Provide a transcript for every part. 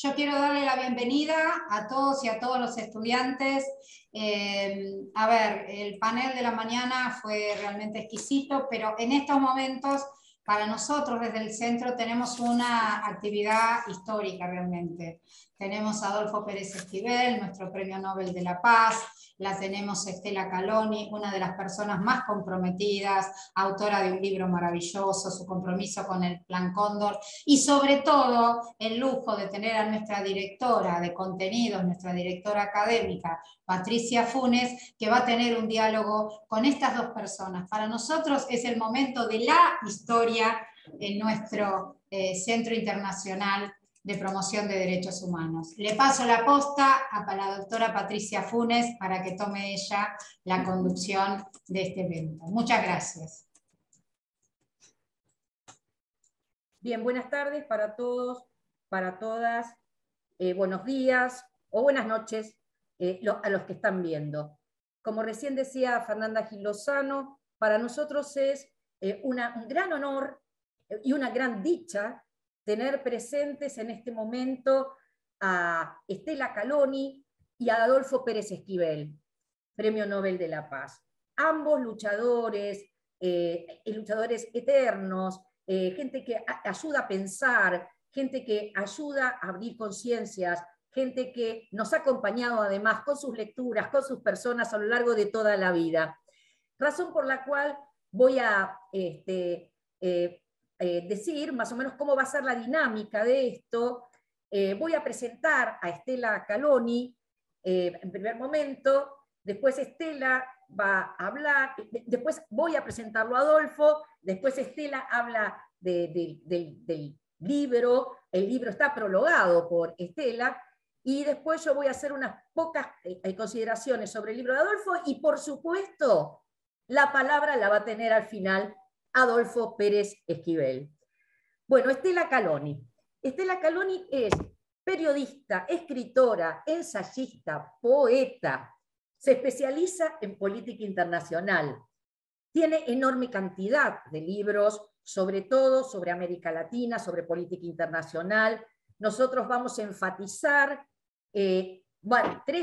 Yo quiero darle la bienvenida a todos y a todos los estudiantes. A ver, el panel de la mañana fue realmente exquisito, pero en estos momentos, para nosotros desde el centro, tenemos una actividad histórica realmente. Tenemos a Adolfo Pérez Esquivel, nuestro Premio Nobel de la Paz, la tenemos Estela Caloni, una de las personas más comprometidas, autora de un libro maravilloso, su compromiso con el Plan Cóndor, y sobre todo el lujo de tener a nuestra directora de contenidos, nuestra directora académica, Patricia Funes, que va a tener un diálogo con estas dos personas. Para nosotros es el momento de la historia en nuestro Centro Internacional de Promoción de Derechos Humanos. Le paso la posta a la doctora Patricia Funes para que tome ella la conducción de este evento. Muchas gracias. Bien, buenas tardes para todos, para todas. Buenos días o buenas noches a los que están viendo. Como recién decía Fernanda Gil Lozano, para nosotros es un gran honor y una gran dicha tener presentes en este momento a Estela Caloni y a Adolfo Pérez Esquivel, Premio Nobel de la Paz. Ambos luchadores, luchadores eternos, gente que ayuda a pensar, gente que ayuda a abrir conciencias, gente que nos ha acompañado además con sus lecturas, con sus personas a lo largo de toda la vida. Razón por la cual voy a decir más o menos cómo va a ser la dinámica de esto. Voy a presentar a Estela Caloni en primer momento, después Estela va a hablar, después voy a presentarlo a Adolfo, después Estela habla del libro, el libro está prologado por Estela, y después yo voy a hacer unas pocas consideraciones sobre el libro de Adolfo, y por supuesto, la palabra la va a tener al final Adolfo Pérez Esquivel. Bueno, Estela Caloni. Estela Caloni es periodista, escritora, ensayista, poeta, se especializa en política internacional, tiene enorme cantidad de libros, sobre todo sobre América Latina, sobre política internacional. Nosotros vamos a enfatizar 3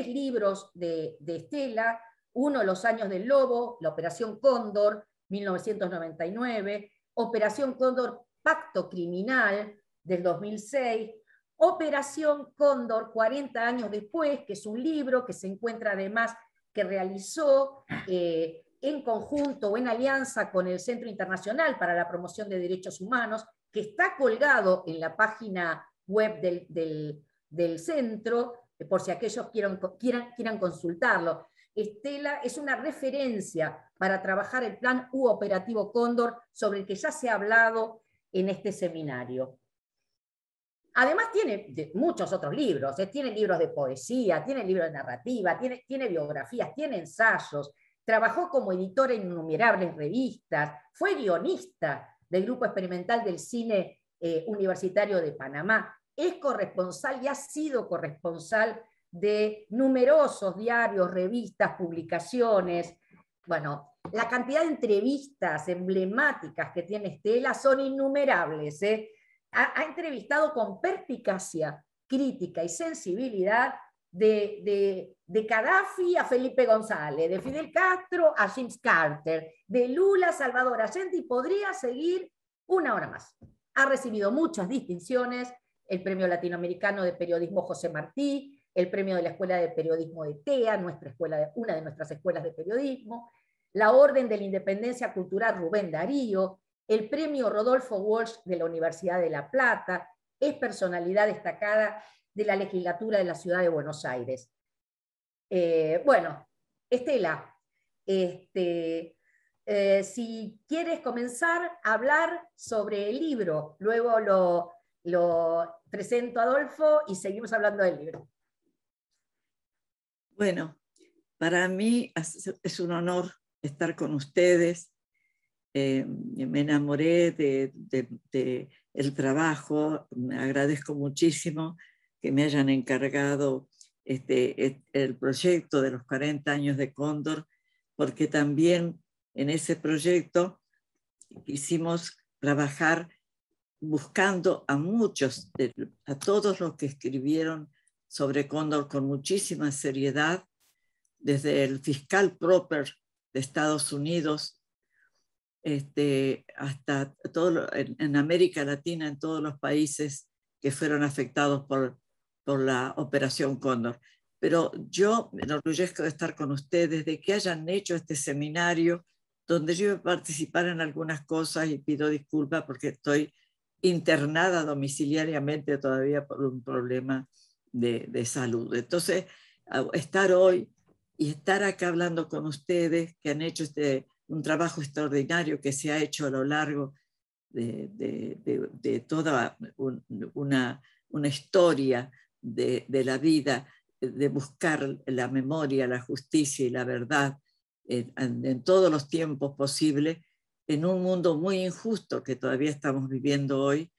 libros de Estela: uno, Los años del lobo, la Operación Cóndor, 1999, Operación Cóndor, Pacto Criminal, del 2006, Operación Cóndor, 40 años después, que es un libro que se encuentra además, que realizó en conjunto o en alianza con el Centro Internacional para la Promoción de Derechos Humanos, que está colgado en la página web del centro, por si aquellos quieran consultarlo. Estela es una referencia para trabajar el plan U Operativo Cóndor, sobre el que ya se ha hablado en este seminario. Además tiene muchos otros libros, tiene libros de poesía, tiene libros de narrativa, tiene biografías, tiene ensayos, trabajó como editora en innumerables revistas, fue guionista del Grupo Experimental del Cine Universitario de Panamá, es corresponsal y ha sido corresponsal de numerosos diarios, revistas, publicaciones. Bueno, la cantidad de entrevistas emblemáticas que tiene Estela son innumerables. Ha entrevistado con perspicacia, crítica y sensibilidad de Gaddafi a Felipe González, de Fidel Castro a James Carter, de Lula a Salvador Allende, y podría seguir una hora más. Ha recibido muchas distinciones: el Premio Latinoamericano de Periodismo José Martí, el Premio de la Escuela de Periodismo de TEA, una de nuestras escuelas de periodismo, la Orden de la Independencia Cultural Rubén Darío, el Premio Rodolfo Walsh de la Universidad de La Plata, es personalidad destacada de la legislatura de la Ciudad de Buenos Aires. Bueno, Estela, si quieres comenzar a hablar sobre el libro, luego lo presento a Adolfo y seguimos hablando del libro. Bueno, para mí es un honor estar con ustedes. Me enamoré del trabajo, me agradezco muchísimo que me hayan encargado el proyecto de los 40 años de Cóndor, porque también en ese proyecto quisimos trabajar buscando a todos los que escribieron sobre Cóndor con muchísima seriedad, desde el fiscal Proper de Estados Unidos, hasta en América Latina, en todos los países que fueron afectados por la Operación Cóndor. Pero yo me enorgullezco de estar con ustedes, de que hayan hecho este seminario, donde yo voy a participar en algunas cosas y pido disculpas porque estoy internada domiciliariamente todavía por un problema de salud. Entonces, estar hoy y estar acá hablando con ustedes, que han hecho un trabajo extraordinario que se ha hecho a lo largo de toda una historia de la vida, de buscar la memoria, la justicia y la verdad en todos los tiempos posibles, en un mundo muy injusto que todavía estamos viviendo hoy.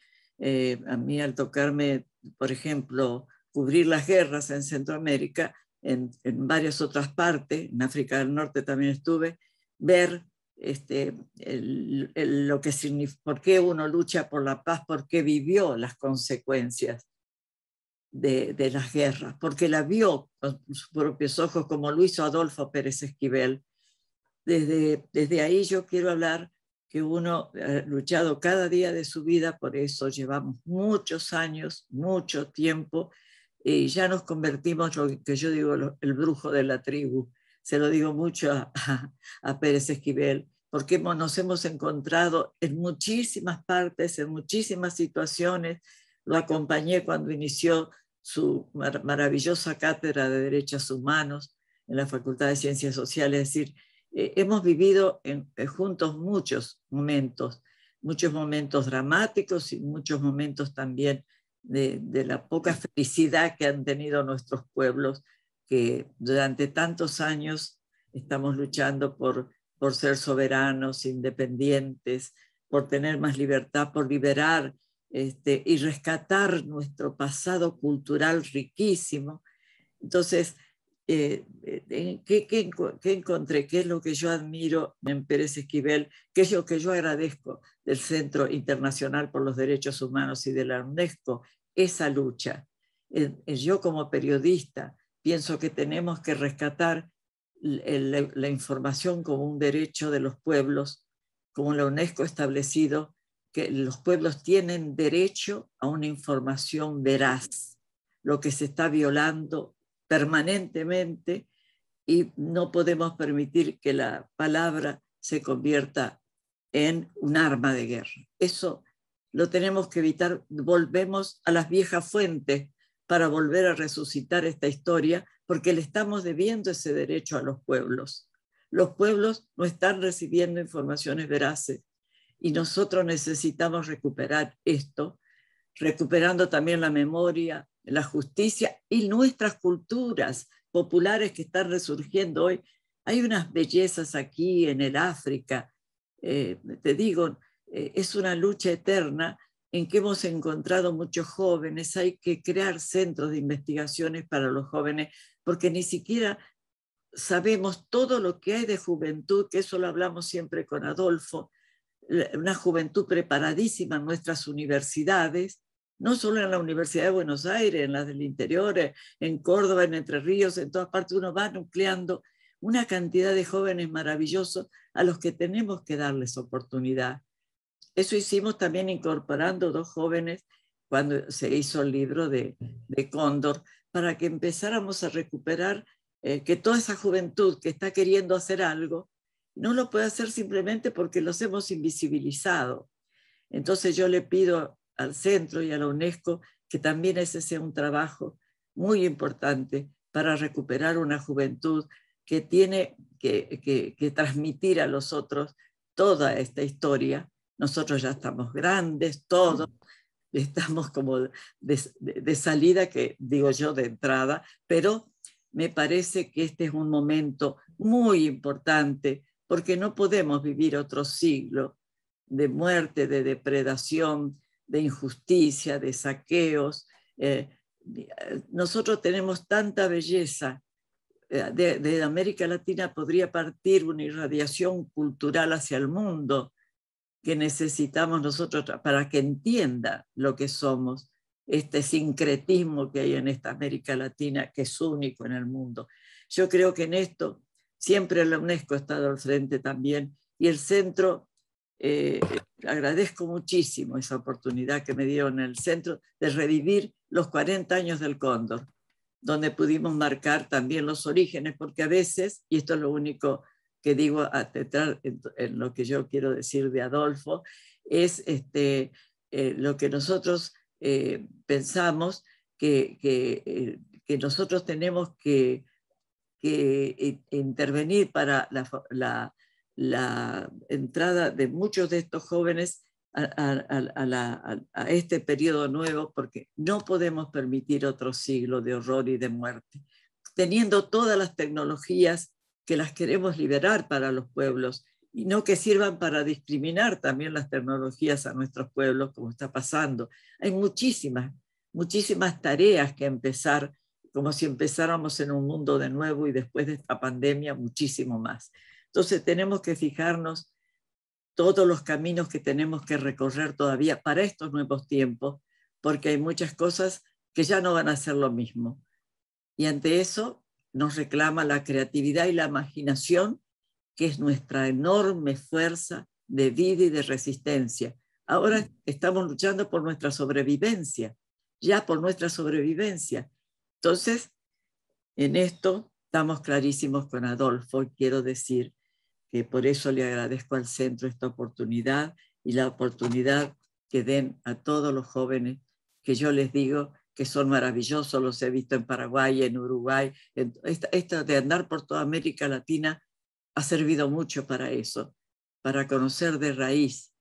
A mí, al tocarme, por ejemplo, cubrir las guerras en Centroamérica, en varias otras partes, en África del Norte también estuve, ver lo que significa, por qué uno lucha por la paz, por qué vivió las consecuencias de las guerras, porque la vio con sus propios ojos, como lo hizo Adolfo Pérez Esquivel. Desde ahí yo quiero hablar que uno ha luchado cada día de su vida, por eso llevamos muchos años, mucho tiempo, y ya nos convertimos, lo que yo digo, el brujo de la tribu. Se lo digo mucho a Pérez Esquivel, porque nos hemos encontrado en muchísimas partes, en muchísimas situaciones. Lo acompañé cuando inició su maravillosa cátedra de Derechos Humanos en la Facultad de Ciencias Sociales. Es decir, hemos vivido juntos muchos momentos dramáticos y muchos momentos también de la poca felicidad que han tenido nuestros pueblos, que durante tantos años estamos luchando por ser soberanos, independientes, por tener más libertad, por liberar y rescatar nuestro pasado cultural riquísimo. Entonces, ¿qué encontré? ¿Qué es lo que yo admiro en Pérez Esquivel? ¿Qué es lo que yo agradezco del Centro Internacional por los Derechos Humanos y de la UNESCO? Esa lucha. Yo, como periodista, pienso que tenemos que rescatar la información como un derecho de los pueblos, como la UNESCO ha establecido, que los pueblos tienen derecho a una información veraz, lo que se está violando permanentemente, y no podemos permitir que la palabra se convierta en un arma de guerra. Eso lo tenemos que evitar. Volvemos a las viejas fuentes para volver a resucitar esta historia, porque le estamos debiendo ese derecho a los pueblos. Los pueblos no están recibiendo informaciones veraces y nosotros necesitamos recuperar esto, recuperando también la memoria, la justicia y nuestras culturas populares que están resurgiendo hoy. Hay unas bellezas aquí en el África, te digo, es una lucha eterna en que hemos encontrado muchos jóvenes. Hay que crear centros de investigaciones para los jóvenes, porque ni siquiera sabemos todo lo que hay de juventud, que eso lo hablamos siempre con Adolfo, una juventud preparadísima en nuestras universidades, no solo en la Universidad de Buenos Aires, en las del interior, en Córdoba, en Entre Ríos, en todas partes. Uno va nucleando una cantidad de jóvenes maravillosos a los que tenemos que darles oportunidad. Eso hicimos también incorporando 2 jóvenes cuando se hizo el libro de Cóndor, para que empezáramos a recuperar que toda esa juventud que está queriendo hacer algo no lo puede hacer simplemente porque los hemos invisibilizado. Entonces yo le pido al centro y a la UNESCO que también ese sea un trabajo muy importante para recuperar una juventud que tiene que transmitir a los otros toda esta historia. Nosotros ya estamos grandes, todos estamos como de salida, que digo yo de entrada, pero me parece que este es un momento muy importante, porque no podemos vivir otro siglo de muerte, de depredación, de injusticia, de saqueos. Nosotros tenemos tanta belleza. De América Latina podría partir una irradiación cultural hacia el mundo, que necesitamos nosotros para que entienda lo que somos, este sincretismo que hay en esta América Latina, que es único en el mundo. Yo creo que en esto siempre la UNESCO ha estado al frente también, y el centro, agradezco muchísimo esa oportunidad que me dieron en el centro de revivir los 40 años del Cóndor, donde pudimos marcar también los orígenes, porque a veces, y esto es lo único que digo en lo que yo quiero decir de Adolfo, es lo que nosotros pensamos que nosotros tenemos que intervenir para la entrada de muchos de estos jóvenes a este periodo nuevo, porque no podemos permitir otro siglo de horror y de muerte, teniendo todas las tecnologías que las queremos liberar para los pueblos, y no que sirvan para discriminar también las tecnologías a nuestros pueblos, como está pasando. Hay muchísimas tareas que empezar, como si empezáramos en un mundo de nuevo, y después de esta pandemia muchísimo más. Entonces tenemos que fijarnos todos los caminos que tenemos que recorrer todavía para estos nuevos tiempos, porque hay muchas cosas que ya no van a ser lo mismo. Y ante eso nos reclama la creatividad y la imaginación, que es nuestra enorme fuerza de vida y de resistencia. Ahora estamos luchando por nuestra sobrevivencia, ya por nuestra sobrevivencia. Entonces, en esto estamos clarísimos con Adolfo. Quiero decir que por eso le agradezco al centro esta oportunidad, y la oportunidad que den a todos los jóvenes, que yo les digo que son maravillosos, los he visto en Paraguay, en Uruguay. Esto de andar por toda América Latina ha servido mucho para eso, para conocer de raíz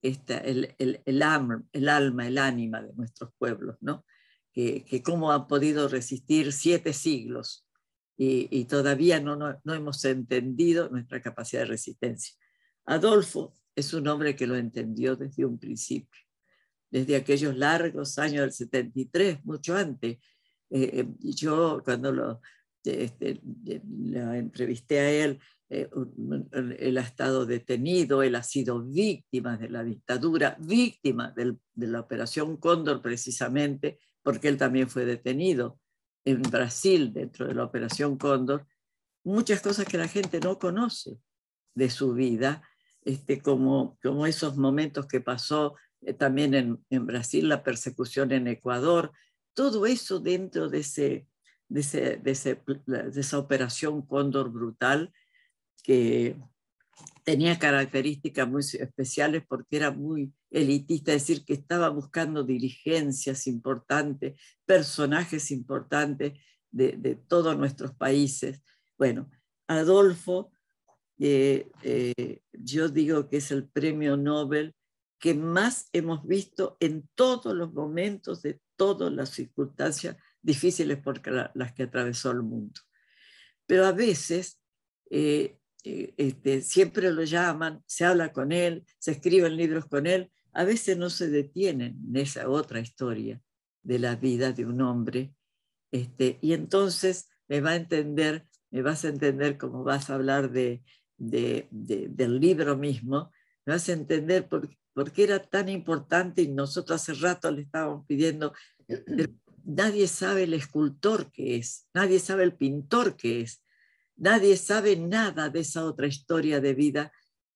el alma, el ánima de nuestros pueblos, ¿no? Que cómo han podido resistir 7 siglos y todavía no hemos entendido nuestra capacidad de resistencia. Adolfo es un hombre que lo entendió desde un principio, desde aquellos largos años del 73, mucho antes. Yo cuando lo entrevisté a él, él ha estado detenido, él ha sido víctima de la dictadura, víctima de la Operación Cóndor precisamente, porque él también fue detenido en Brasil dentro de la Operación Cóndor. Muchas cosas que la gente no conoce de su vida, como esos momentos que pasó también en Brasil, la persecución en Ecuador, todo eso dentro de esa Operación Cóndor brutal, que tenía características muy especiales porque era muy elitista, es decir, que estaba buscando dirigencias importantes, personajes importantes de todos nuestros países. Bueno, Adolfo, yo digo que es el premio Nobel que más hemos visto en todos los momentos de todas las circunstancias difíciles por las que atravesó el mundo. Pero a veces siempre lo llaman, se habla con él, se escriben libros con él, a veces no se detienen en esa otra historia de la vida de un hombre, y entonces me vas a entender cómo vas a hablar del libro mismo, me vas a entender por qué era tan importante, y nosotros hace rato le estábamos pidiendo. Nadie sabe el escultor que es, nadie sabe el pintor que es, nadie sabe nada de esa otra historia de vida,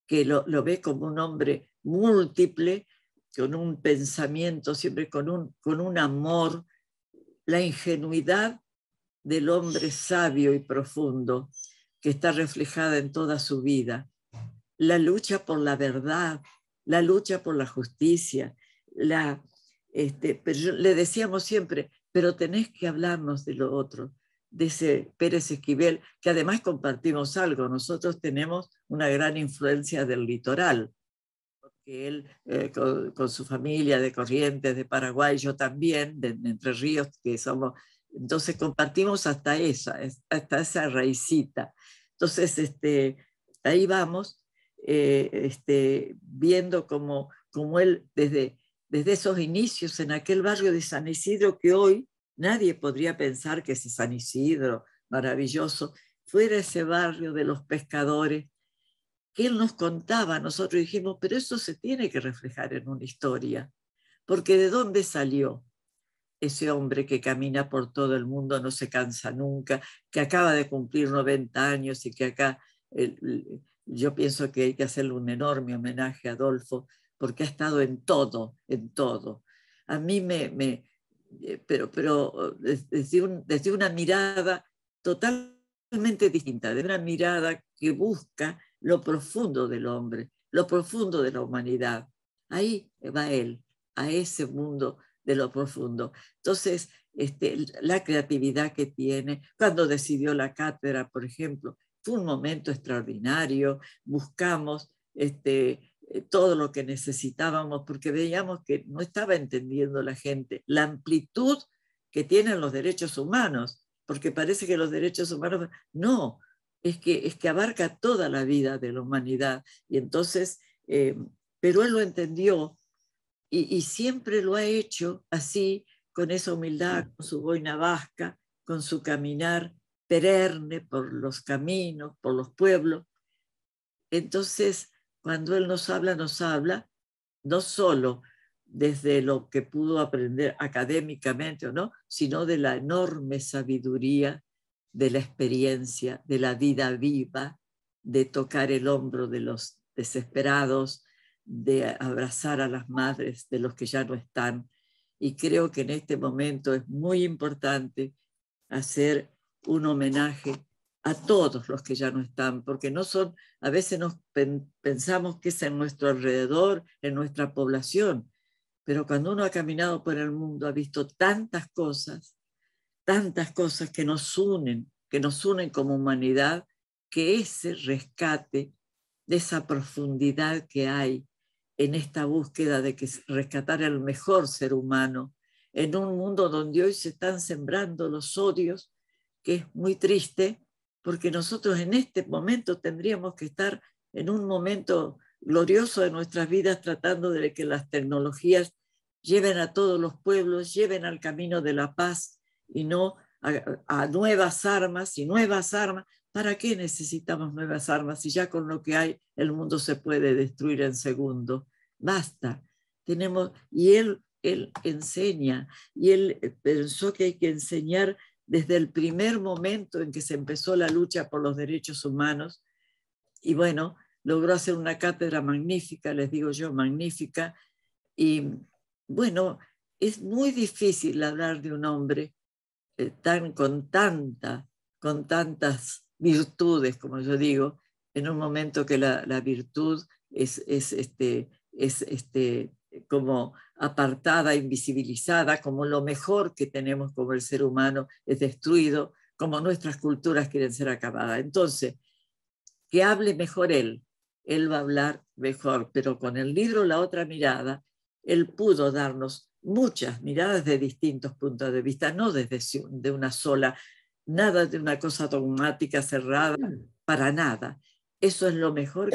que lo ve como un hombre múltiple, con un pensamiento, siempre con un amor, la ingenuidad del hombre sabio y profundo que está reflejada en toda su vida, la lucha por la verdad, la lucha por la justicia, pero le decíamos siempre, pero tenés que hablarnos de lo otro, de ese Pérez Esquivel, que además compartimos algo. Nosotros tenemos una gran influencia del litoral, porque él con su familia de Corrientes, de Paraguay, yo también, de Entre Ríos, que somos, entonces compartimos hasta esa raicita. Entonces ahí vamos, viendo como él desde esos inicios en aquel barrio de San Isidro, que hoy nadie podría pensar que ese San Isidro maravilloso fuera ese barrio de los pescadores, que él nos contaba, nosotros dijimos, pero eso se tiene que reflejar en una historia, porque ¿de dónde salió ese hombre que camina por todo el mundo, no se cansa nunca, que acaba de cumplir 90 años y que acá yo pienso que hay que hacerle un enorme homenaje a Adolfo, porque ha estado en todo, en todo. A mí pero desde una mirada totalmente distinta, de una mirada que busca lo profundo del hombre, lo profundo de la humanidad. Ahí va él, a ese mundo de lo profundo. Entonces, la creatividad que tiene, cuando decidió la cátedra, por ejemplo, fue un momento extraordinario, buscamos todo lo que necesitábamos porque veíamos que no estaba entendiendo la gente la amplitud que tienen los derechos humanos, porque parece que los derechos humanos no, es que abarca toda la vida de la humanidad. Y entonces, pero él lo entendió y siempre lo ha hecho así, con esa humildad, con su boina vasca, con su caminar perenne por los caminos, por los pueblos. Entonces, cuando él nos habla no solo desde lo que pudo aprender académicamente o no, sino de la enorme sabiduría, de la experiencia, de la vida viva, de tocar el hombro de los desesperados, de abrazar a las madres de los que ya no están. Y creo que en este momento es muy importante hacer un homenaje a todos los que ya no están, porque no son, a veces pensamos que es en nuestro alrededor, en nuestra población, pero cuando uno ha caminado por el mundo ha visto tantas cosas que nos unen como humanidad, que ese rescate de esa profundidad que hay en esta búsqueda de rescatar el mejor ser humano en un mundo donde hoy se están sembrando los odios, que es muy triste, porque nosotros en este momento tendríamos que estar en un momento glorioso de nuestras vidas tratando de que las tecnologías lleven a todos los pueblos, lleven al camino de la paz y no a nuevas armas y nuevas armas. ¿Para qué necesitamos nuevas armas si ya con lo que hay el mundo se puede destruir en segundos? Basta. Y él enseña, y él pensó que hay que enseñar desde el primer momento en que se empezó la lucha por los derechos humanos. Y bueno, logró hacer una cátedra magnífica, les digo yo, magnífica. Y bueno, es muy difícil hablar de un hombre con tantas virtudes, como yo digo, en un momento que la virtud es como apartada, invisibilizada, como lo mejor que tenemos como el ser humano es destruido, como nuestras culturas quieren ser acabadas. Entonces, que hable mejor él va a hablar mejor, pero con el libro La Otra Mirada, él pudo darnos muchas miradas de distintos puntos de vista, no desde de una sola, nada de una cosa dogmática cerrada, para nada. Eso es lo mejor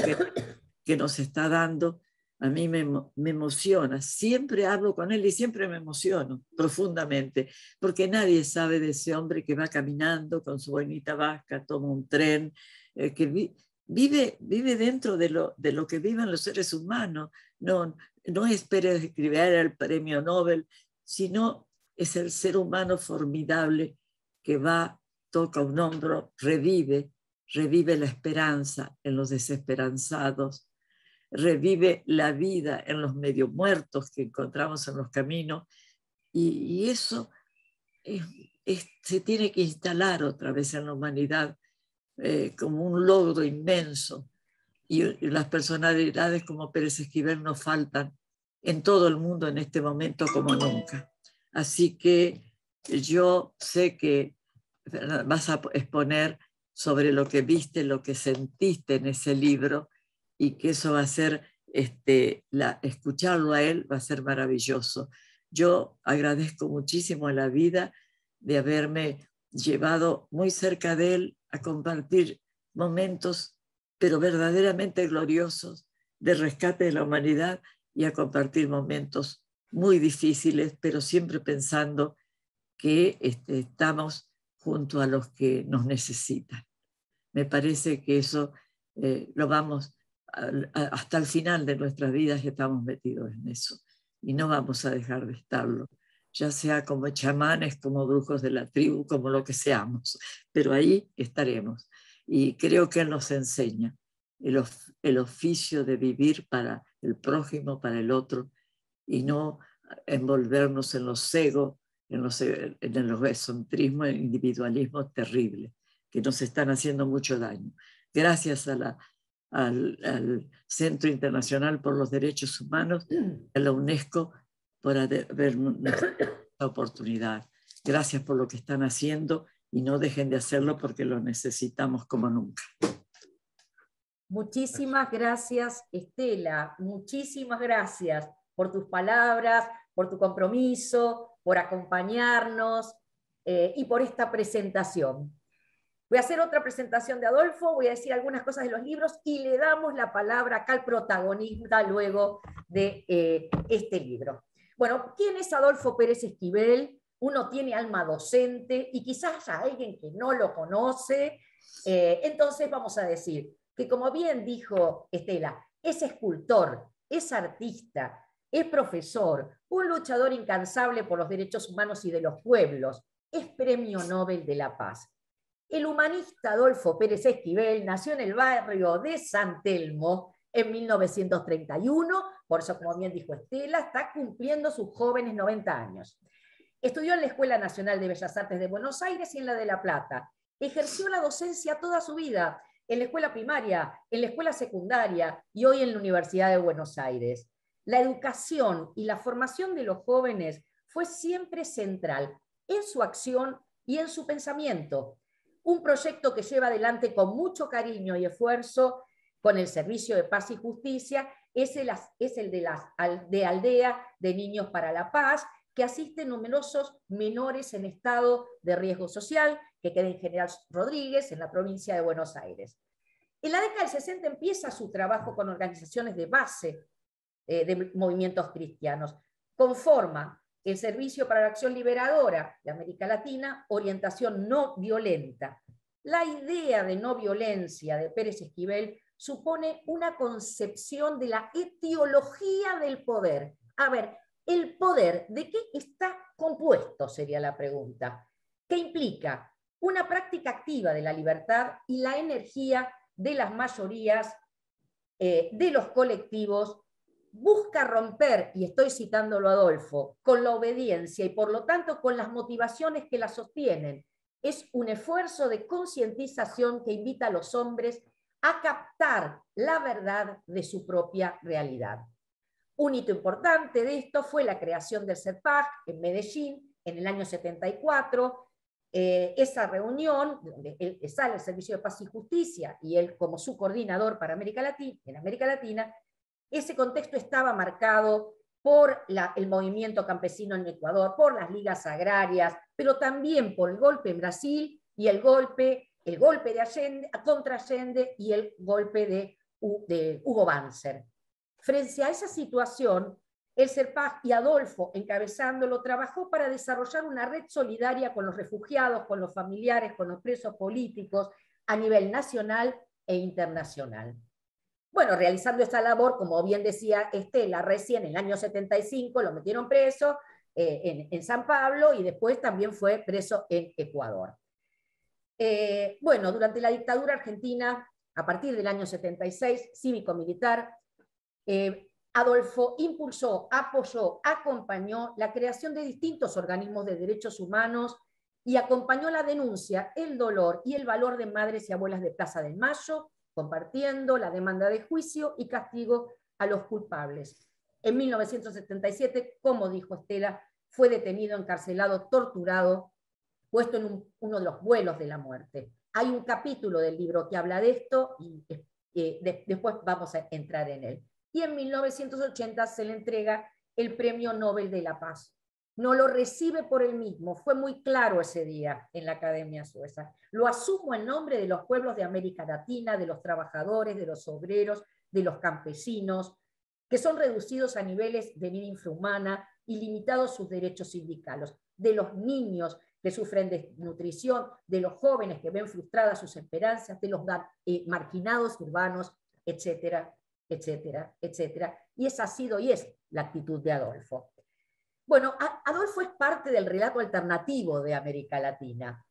que nos está dando. A mí me emociona, siempre hablo con él y siempre me emociono profundamente, porque nadie sabe de ese hombre que va caminando con su boinita vasca, toma un tren, que vive dentro de lo que viven los seres humanos. No espera escribir el premio Nobel, sino es el ser humano formidable que toca un hombro, revive la esperanza en los desesperanzados, revive la vida en los medio muertos que encontramos en los caminos, y eso se tiene que instalar otra vez en la humanidad como un logro inmenso, y las personalidades como Pérez Esquivel nos faltan en todo el mundo en este momento como nunca. Así que yo sé que vas a exponer sobre lo que viste, lo que sentiste en ese libro, y que eso va a ser, escucharlo a él va a ser maravilloso. Yo agradezco muchísimo a la vida de haberme llevado muy cerca de él a compartir momentos, pero verdaderamente gloriosos, de rescate de la humanidad, y a compartir momentos muy difíciles, pero siempre pensando que estamos junto a los que nos necesitan. Me parece que eso lo vamos hasta el final de nuestras vidas estamos metidos en eso y no vamos a dejar de estarlo, ya sea como chamanes, como brujos de la tribu, como lo que seamos, pero ahí estaremos. Y creo que Él nos enseña el oficio de vivir para el prójimo, para el otro, y no envolvernos en los egos, en el egocentrismo, el individualismo terrible, que nos están haciendo mucho daño. Gracias al Centro Internacional por los Derechos Humanos, a la UNESCO, por habernos esta oportunidad. Gracias por lo que están haciendo y no dejen de hacerlo porque lo necesitamos como nunca. Muchísimas gracias, Estela. Muchísimas gracias por tus palabras, por tu compromiso, por acompañarnos y por esta presentación. Voy a hacer otra presentación de Adolfo, voy a decir algunas cosas de los libros y le damos la palabra acá al protagonista luego de este libro. Bueno, ¿quién es Adolfo Pérez Esquivel? Uno tiene alma docente y quizás haya alguien que no lo conoce. Entonces vamos a decir que, como bien dijo Estela, es escultor, es artista, es profesor, un luchador incansable por los derechos humanos y de los pueblos, es Premio Nobel de la Paz. El humanista Adolfo Pérez Esquivel nació en el barrio de San Telmo en 1931, por eso, como bien dijo Estela, está cumpliendo sus jóvenes 90 años. Estudió en la Escuela Nacional de Bellas Artes de Buenos Aires y en la de La Plata. Ejerció la docencia toda su vida, en la escuela primaria, en la escuela secundaria y hoy en la Universidad de Buenos Aires. La educación y la formación de los jóvenes fue siempre central en su acción y en su pensamiento. Un proyecto que lleva adelante con mucho cariño y esfuerzo con el Servicio de Paz y Justicia es el de Aldea de Niños para la Paz, que asiste numerosos menores en estado de riesgo social, que queda en General Rodríguez, en la provincia de Buenos Aires. En la década del 60 empieza su trabajo con organizaciones de base de movimientos cristianos. Conforma el Servicio para la Acción Liberadora de América Latina, Orientación No Violenta. La idea de no violencia de Pérez Esquivel supone una concepción de la etiología del poder. A ver, el poder, ¿de qué está compuesto? Sería la pregunta. ¿Qué implica? Una práctica activa de la libertad y la energía de las mayorías, de los colectivos, busca romper, y estoy citándolo a Adolfo, con la obediencia y por lo tanto con las motivaciones que la sostienen. Es un esfuerzo de concientización que invita a los hombres a captar la verdad de su propia realidad. Un hito importante de esto fue la creación del CERPAC en Medellín en el año 74. Esa reunión, donde sale el Servicio de Paz y Justicia y él como su coordinador para América Latina, ese contexto estaba marcado por el movimiento campesino en Ecuador, por las ligas agrarias, pero también por el golpe en Brasil y el golpe de Allende, contra Allende y el golpe de Hugo Banzer. Frente a esa situación, el CERPAC y Adolfo, encabezándolo, trabajó para desarrollar una red solidaria con los refugiados, con los familiares, con los presos políticos, a nivel nacional e internacional. Bueno, realizando esta labor, como bien decía Estela, recién en el año 75 lo metieron preso en San Pablo y después también fue preso en Ecuador. Bueno, durante la dictadura argentina, a partir del año 76, cívico-militar, Adolfo impulsó, apoyó, acompañó la creación de distintos organismos de derechos humanos y acompañó la denuncia, el dolor y el valor de madres y abuelas de Plaza del Mayo, compartiendo la demanda de juicio y castigo a los culpables. En 1977, como dijo Estela, fue detenido, encarcelado, torturado, puesto en uno de los vuelos de la muerte. Hay un capítulo del libro que habla de esto y después vamos a entrar en él. Y en 1980 se le entrega el Premio Nobel de la Paz. No lo recibe por él mismo, fue muy claro ese día en la Academia Sueca. Lo asumo en nombre de los pueblos de América Latina, de los trabajadores, de los obreros, de los campesinos, que son reducidos a niveles de vida infrahumana y limitados sus derechos sindicales, de los niños que sufren desnutrición, de los jóvenes que ven frustradas sus esperanzas, de los marginados urbanos, etcétera, etcétera, etcétera. Y esa ha sido y es la actitud de Adolfo. Bueno, Adolfo es parte del relato alternativo de América Latina.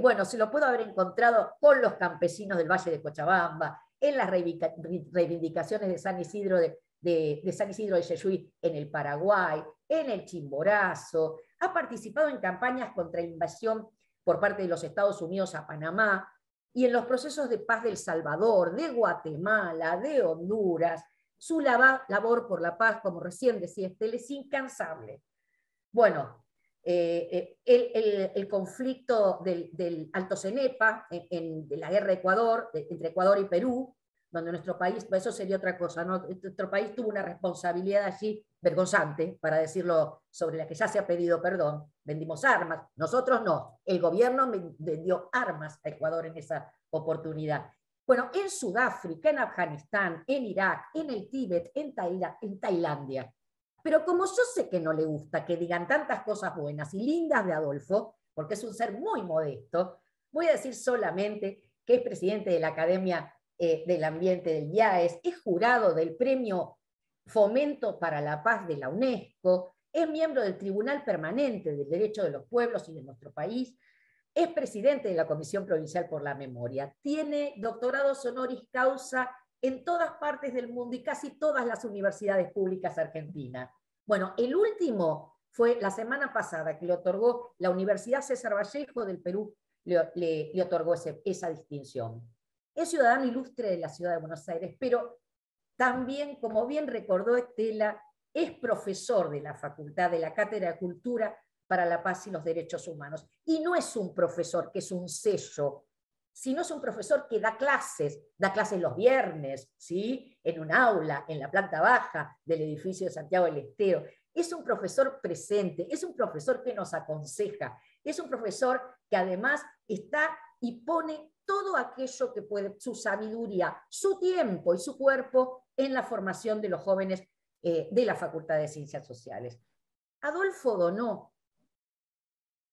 Bueno, se lo puedo haber encontrado con los campesinos del Valle de Cochabamba, en las reivindicaciones de San Isidro de San Isidro de Yeyuy en el Paraguay, en el Chimborazo, ha participado en campañas contra la invasión por parte de los Estados Unidos a Panamá y en los procesos de paz de El Salvador, de Guatemala, de Honduras. Su labor por la paz, como recién decía Estel, es incansable. Bueno, el conflicto del Alto Cenepa, de la guerra de Ecuador, entre Ecuador y Perú, donde nuestro país, eso sería otra cosa, ¿no? Nuestro país tuvo una responsabilidad allí vergonzante, para decirlo, sobre la que ya se ha pedido perdón. Vendimos armas, nosotros no, el gobierno vendió armas a Ecuador en esa oportunidad. Bueno, en Sudáfrica, en Afganistán, en Irak, en el Tíbet, en Tailandia. Pero como yo sé que no le gusta que digan tantas cosas buenas y lindas de Adolfo, porque es un ser muy modesto, voy a decir solamente que es presidente de la Academia del Ambiente del IAES, es jurado del Premio Fomento para la Paz de la UNESCO, es miembro del Tribunal Permanente del Derecho de los Pueblos y de nuestro país, es presidente de la Comisión Provincial por la Memoria, tiene doctorados honoris causa en todas partes del mundo y casi todas las universidades públicas argentinas. Bueno, el último fue la semana pasada, que le otorgó la Universidad César Vallejo del Perú, le otorgó esa distinción. Es ciudadano ilustre de la ciudad de Buenos Aires, pero también, como bien recordó Estela, es profesor de la Facultad de la Cátedra de Cultura para la Paz y los Derechos Humanos. Y no es un profesor que es un sello, sino es un profesor que da clases los viernes, ¿sí? En un aula, en la planta baja del edificio de Santiago del Estero. Es un profesor presente, es un profesor que nos aconseja, es un profesor que además está y pone todo aquello que puede, su sabiduría, su tiempo y su cuerpo en la formación de los jóvenes de la Facultad de Ciencias Sociales. Adolfo donó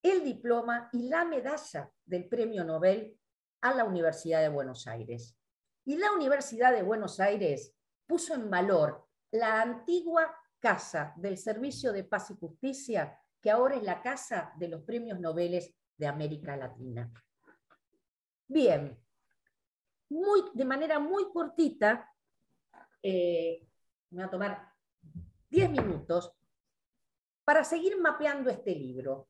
el diploma y la medalla del Premio Nobel a la Universidad de Buenos Aires. Y la Universidad de Buenos Aires puso en valor la antigua Casa del Servicio de Paz y Justicia, que ahora es la Casa de los Premios Nobel de América Latina. Bien, de manera muy cortita, me voy a tomar 10 minutos para seguir mapeando este libro.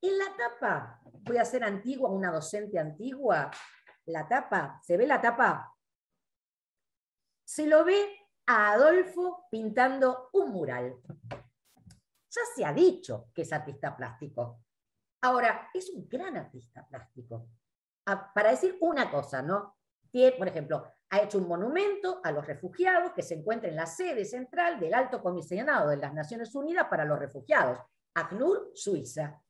En la tapa, voy a ser antigua, una docente antigua, la tapa, ¿se ve la tapa? Se lo ve a Adolfo pintando un mural. Ya se ha dicho que es artista plástico. Ahora, es un gran artista plástico. Para decir una cosa, ¿no? Por ejemplo, ha hecho un monumento a los refugiados que se encuentra en la sede central del Alto Comisionado de las Naciones Unidas para los Refugiados, ACNUR, Suiza.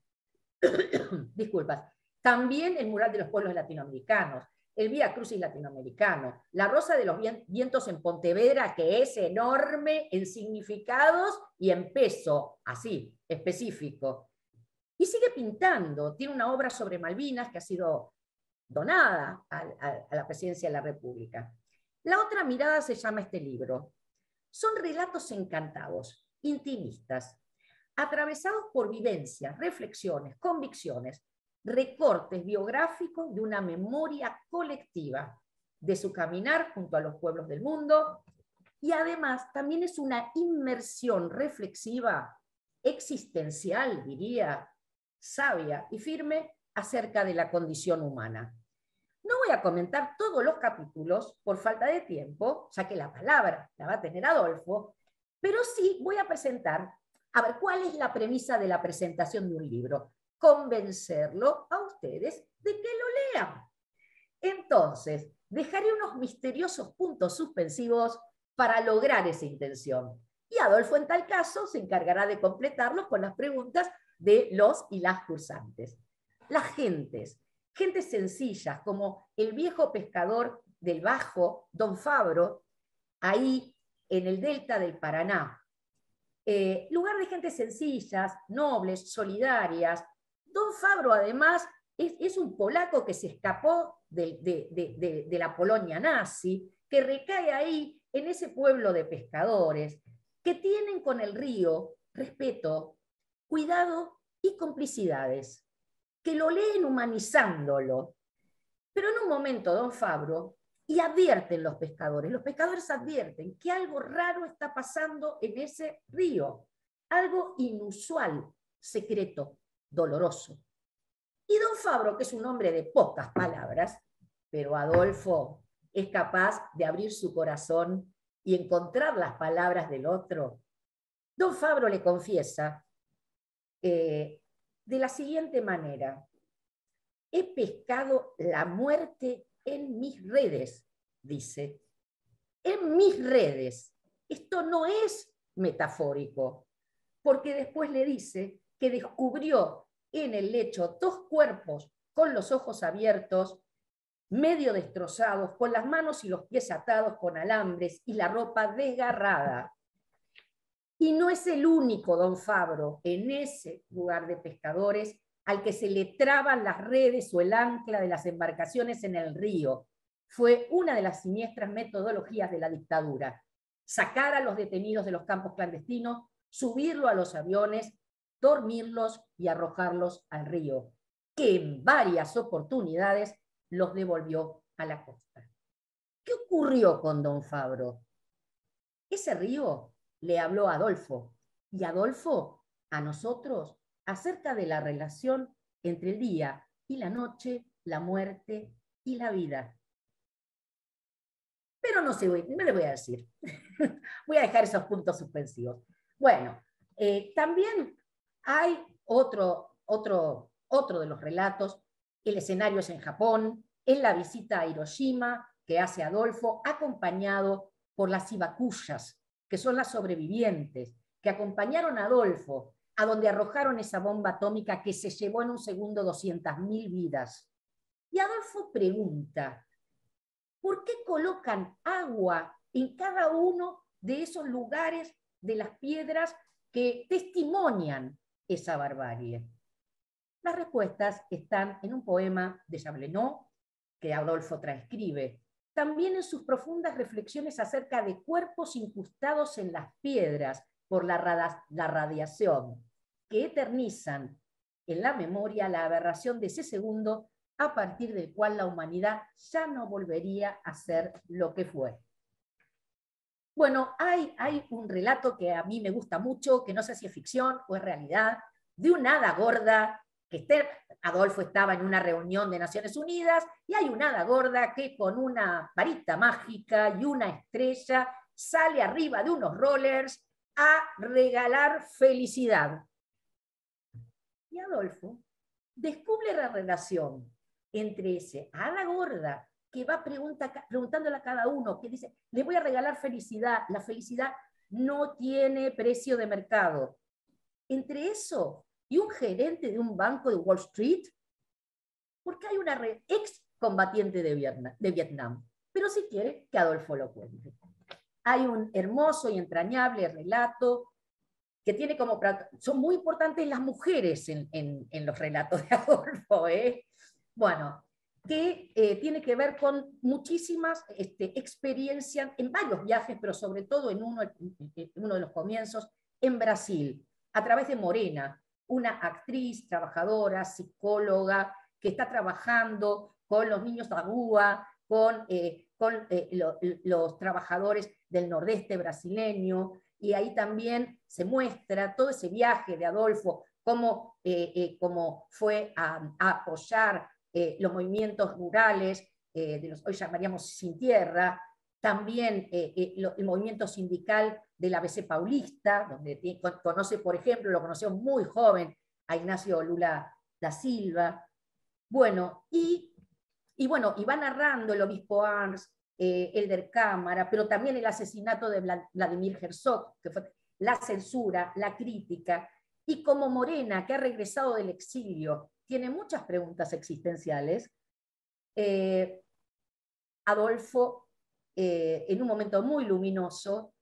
Disculpas. También el mural de los pueblos latinoamericanos, el Vía Crucis latinoamericano, la Rosa de los Vientos en Pontevedra, que es enorme en significados y en peso, así, específico. Y sigue pintando. Tiene una obra sobre Malvinas que ha sido donada a la Presidencia de la República. La otra mirada se llama este libro. Son relatos encantados, intimistas, atravesados por vivencias, reflexiones, convicciones, recortes biográficos de una memoria colectiva de su caminar junto a los pueblos del mundo, y además también es una inmersión reflexiva, existencial, diría, sabia y firme acerca de la condición humana. No voy a comentar todos los capítulos por falta de tiempo, ya que la palabra la va a tener Adolfo, pero sí voy a presentar, a ver, ¿cuál es la premisa de la presentación de un libro? Convencerlo a ustedes de que lo lean. Entonces, dejaré unos misteriosos puntos suspensivos para lograr esa intención. Y Adolfo, en tal caso, se encargará de completarlos con las preguntas de los y las cursantes. Las gentes sencillas, como el viejo pescador del Bajo, Don Fabro, ahí en el delta del Paraná. Lugar de gentes sencillas, nobles, solidarias. Don Fabro, además, es un polaco que se escapó de la Polonia nazi, que recae ahí en ese pueblo de pescadores que tienen con el río respeto, cuidado y complicidades, que lo leen humanizándolo. Pero en un momento, don Fabro, y advierten los pescadores advierten que algo raro está pasando en ese río, algo inusual, secreto, doloroso. Y don Fabro, que es un hombre de pocas palabras, pero Adolfo es capaz de abrir su corazón y encontrar las palabras del otro, don Fabro le confiesa de la siguiente manera: he pescado la muerte en mis redes, dice. En mis redes. Esto no es metafórico, porque después le dice que descubrió en el lecho 2 cuerpos con los ojos abiertos, medio destrozados, con las manos y los pies atados con alambres y la ropa desgarrada. Y no es el único, don Fabro, en ese lugar de pescadores al que se le traban las redes o el ancla de las embarcaciones en el río. Fue una de las siniestras metodologías de la dictadura: sacar a los detenidos de los campos clandestinos, subirlos a los aviones, dormirlos y arrojarlos al río, que en varias oportunidades los devolvió a la costa. ¿Qué ocurrió con don Fabro? Ese río le habló a Adolfo, y Adolfo a nosotros, acerca de la relación entre el día y la noche, la muerte y la vida. Pero no le voy a decir. Voy a dejar esos puntos suspensivos. Bueno, también hay otro de los relatos. El escenario es en Japón, es la visita a Hiroshima que hace Adolfo, acompañado por las ibakuyas, que son las sobrevivientes, que acompañaron a Adolfo a donde arrojaron esa bomba atómica que se llevó en un segundo 200.000 vidas. Y Adolfo pregunta: ¿por qué colocan agua en cada uno de esos lugares de las piedras que testimonian esa barbarie? Las respuestas están en un poema de Jablenot que Adolfo transcribe, también en sus profundas reflexiones acerca de cuerpos incrustados en las piedras por la radiación, que eternizan en la memoria la aberración de ese segundo a partir del cual la humanidad ya no volvería a ser lo que fue. Bueno, hay un relato que a mí me gusta mucho, que no sé si es ficción o es realidad, de una hada gorda, Adolfo estaba en una reunión de Naciones Unidas, y hay una hada gorda que con una varita mágica y una estrella sale arriba de unos rollers a regalar felicidad. Y Adolfo descubre la relación entre ese hada gorda que va preguntándole a cada uno, que dice: le voy a regalar felicidad, la felicidad no tiene precio de mercado. Entre eso y un gerente de un banco de Wall Street, porque hay una ex combatiente de Vietnam, pero si quiere que Adolfo lo cuente. Hay un hermoso y entrañable relato que tiene como... Son muy importantes las mujeres en los relatos de Adolfo, Bueno, que tiene que ver con muchísimas experiencias en varios viajes, pero sobre todo en uno de los comienzos, en Brasil, a través de Morena, una actriz, trabajadora, psicóloga, que está trabajando con los niños Agua, con los trabajadores del nordeste brasileño, y ahí también se muestra todo ese viaje de Adolfo, cómo fue a apoyar los movimientos rurales, de los hoy llamaríamos sin tierra, también el movimiento sindical del ABC Paulista, donde conoce, por ejemplo, lo conoció muy joven a Ignacio Lula da Silva. Bueno, y va narrando el obispo Arns, Elder Cámara, pero también el asesinato de Vladimir Herzog, que fue la censura, la crítica, y como Morena, que ha regresado del exilio, tiene muchas preguntas existenciales, Adolfo, en un momento muy luminoso,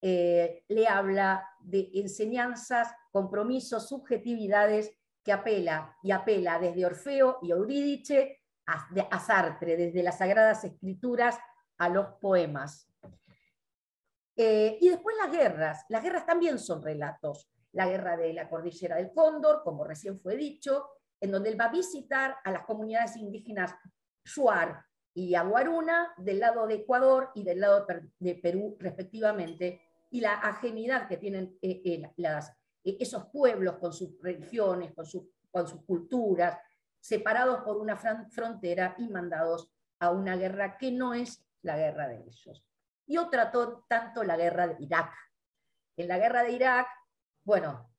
le habla de enseñanzas, compromisos, subjetividades, que apela desde Orfeo y Eurídice a Sartre, desde las Sagradas Escrituras a los poemas. Y después las guerras también son relatos. La guerra de la cordillera del Cóndor, como recién fue dicho, en donde él va a visitar a las comunidades indígenas Shuar y Aguaruna del lado de Ecuador y del lado de Perú respectivamente, y la ajenidad que tienen esos pueblos con sus religiones, con sus culturas, separados por una frontera y mandados a una guerra que no es la guerra de ellos. Y otra tanto la guerra de Irak. En la guerra de Irak, bueno,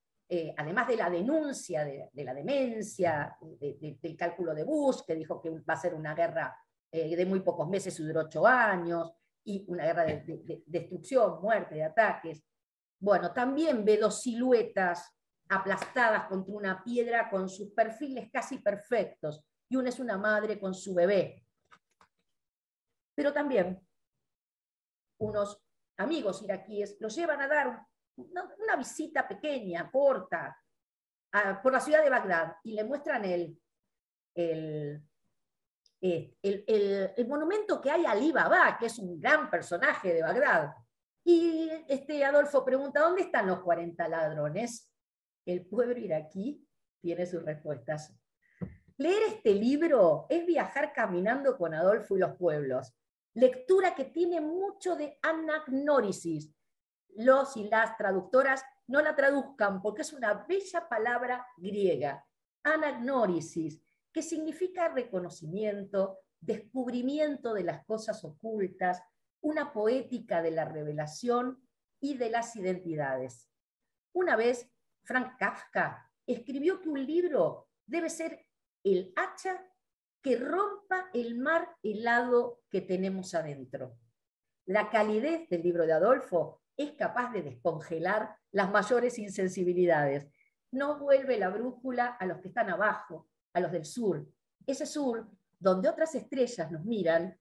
además de la denuncia de la demencia, del cálculo de Bush, que dijo que va a ser una guerra de muy pocos meses y duró 8 años, y una guerra de destrucción, muerte, de ataques, bueno, también ve 2 siluetas aplastadas contra una piedra con sus perfiles casi perfectos, y una es una madre con su bebé. Pero también unos amigos iraquíes los llevan a dar una visita pequeña, corta, por la ciudad de Bagdad, y le muestran el monumento que hay a Ali Baba, que es un gran personaje de Bagdad. Y Adolfo pregunta, ¿dónde están los 40 ladrones? El pueblo iraquí tiene sus respuestas. Leer este libro es viajar caminando con Adolfo y los pueblos. Lectura que tiene mucho de anagnórisis. Los y las traductoras no la traduzcan porque es una bella palabra griega. Anagnórisis, que significa reconocimiento, descubrimiento de las cosas ocultas, una poética de la revelación y de las identidades. Una vez, Franz Kafka escribió que un libro debe ser el hacha que rompa el mar helado que tenemos adentro. La calidez del libro de Adolfo es capaz de descongelar las mayores insensibilidades. No vuelve la brújula a los que están abajo, a los del sur. Ese sur donde otras estrellas nos miran,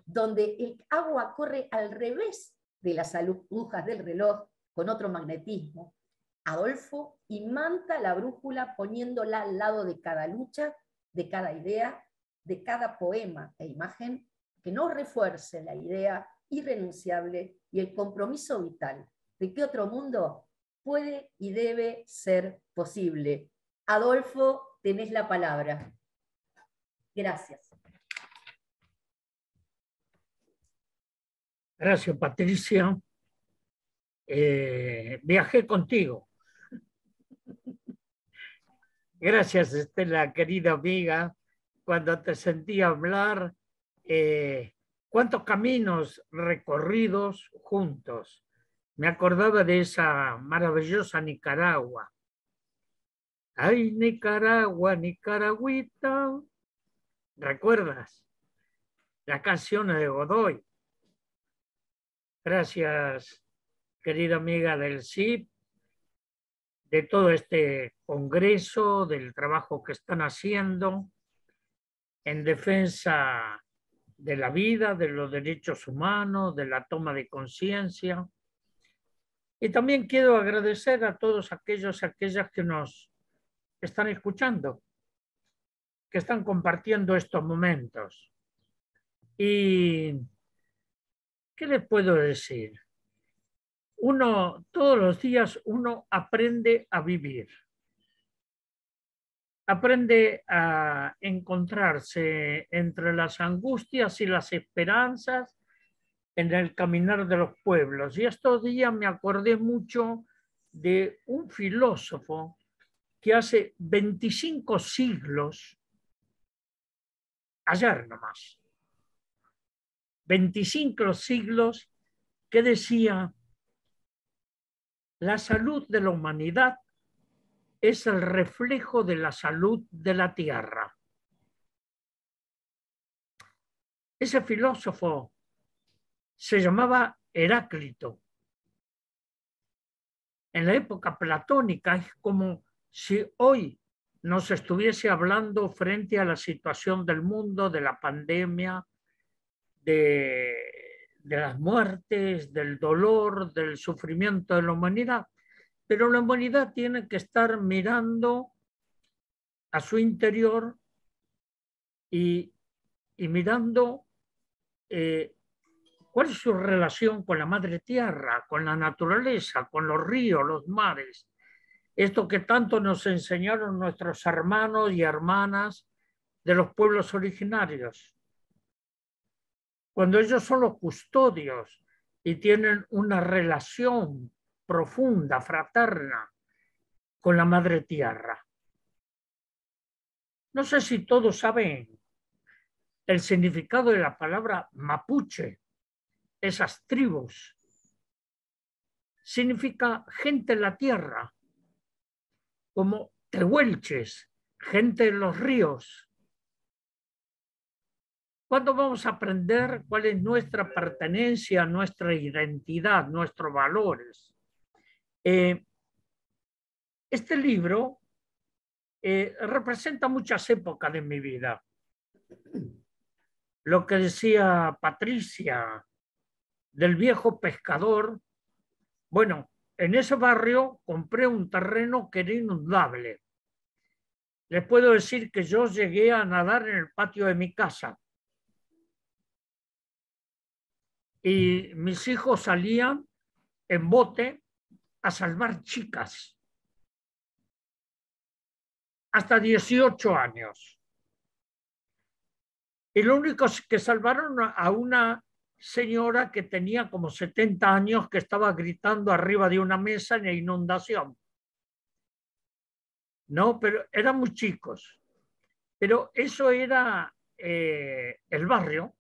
donde el agua corre al revés de las agujas del reloj con otro magnetismo. Adolfo imanta la brújula poniéndola al lado de cada lucha, de cada idea, de cada poema e imagen que nos refuerce la idea irrenunciable y el compromiso vital de que otro mundo puede y debe ser posible. Adolfo, tenés la palabra. Gracias. Gracias, Patricia. Viajé contigo. Gracias, Estela, querida amiga. Cuando te sentí hablar, cuántos caminos recorridos juntos. Me acordaba de esa maravillosa Nicaragua. Ay, Nicaragua, Nicaragüita. ¿Recuerdas? Las canciones de Godoy. Gracias, querida amiga del CIP, de todo este congreso, del trabajo que están haciendo en defensa de la vida, de los derechos humanos, de la toma de conciencia. Y también quiero agradecer a todos aquellos y aquellas que nos están escuchando, que están compartiendo estos momentos. Y ¿qué les puedo decir? Todos los días uno aprende a vivir. Aprende a encontrarse entre las angustias y las esperanzas en el caminar de los pueblos. Y estos días me acordé mucho de un filósofo que hace 25 siglos, ayer nomás, 25 siglos, que decía: la salud de la humanidad es el reflejo de la salud de la tierra. Ese filósofo se llamaba Heráclito. En la época platónica es como si hoy nos estuviese hablando frente a la situación del mundo, de la pandemia, de las muertes, del dolor, del sufrimiento de la humanidad. Pero la humanidad tiene que estar mirando a su interior y mirando ¿Cuál es su relación con la madre tierra, con la naturaleza, con los ríos, los mares? Esto que tanto nos enseñaron nuestros hermanos y hermanas de los pueblos originarios. Cuando ellos son los custodios y tienen una relación profunda, fraterna, con la madre tierra. No sé si todos saben el significado de la palabra mapuche, esas tribus. Significa gente en la tierra, como tehuelches, gente en los ríos. ¿Cuándo vamos a aprender cuál es nuestra pertenencia, nuestra identidad, nuestros valores? Este libro representa muchas épocas de mi vida. Lo que decía Patricia del viejo pescador, bueno, en ese barrio compré un terreno que era inundable. Les puedo decir que yo llegué a nadar en el patio de mi casa. Y mis hijos salían en bote a salvar chicas. Hasta 18 años. Y lo único que salvaron a una señora que tenía como 70 años que estaba gritando arriba de una mesa en la inundación. No, pero eran muy chicos. Pero eso era el barrio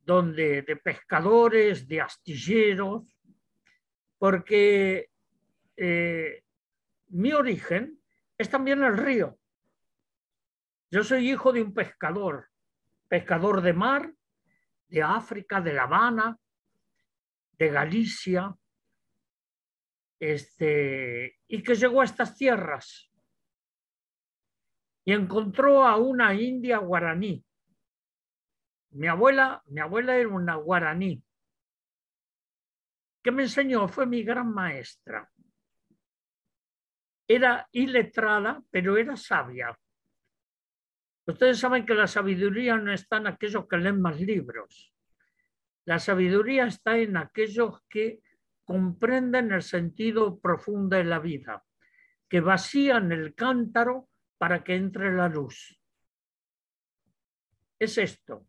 donde de pescadores, de astilleros, porque mi origen es también el río. Yo soy hijo de un pescador de mar, de África, de La Habana, de Galicia, y que llegó a estas tierras y encontró a una india guaraní. Mi abuela era una guaraní, que me enseñó, fue mi gran maestra. Era iletrada, pero era sabia. Ustedes saben que la sabiduría no está en aquellos que leen más libros. La sabiduría está en aquellos que comprenden el sentido profundo de la vida, que vacían el cántaro para que entre la luz. Es esto.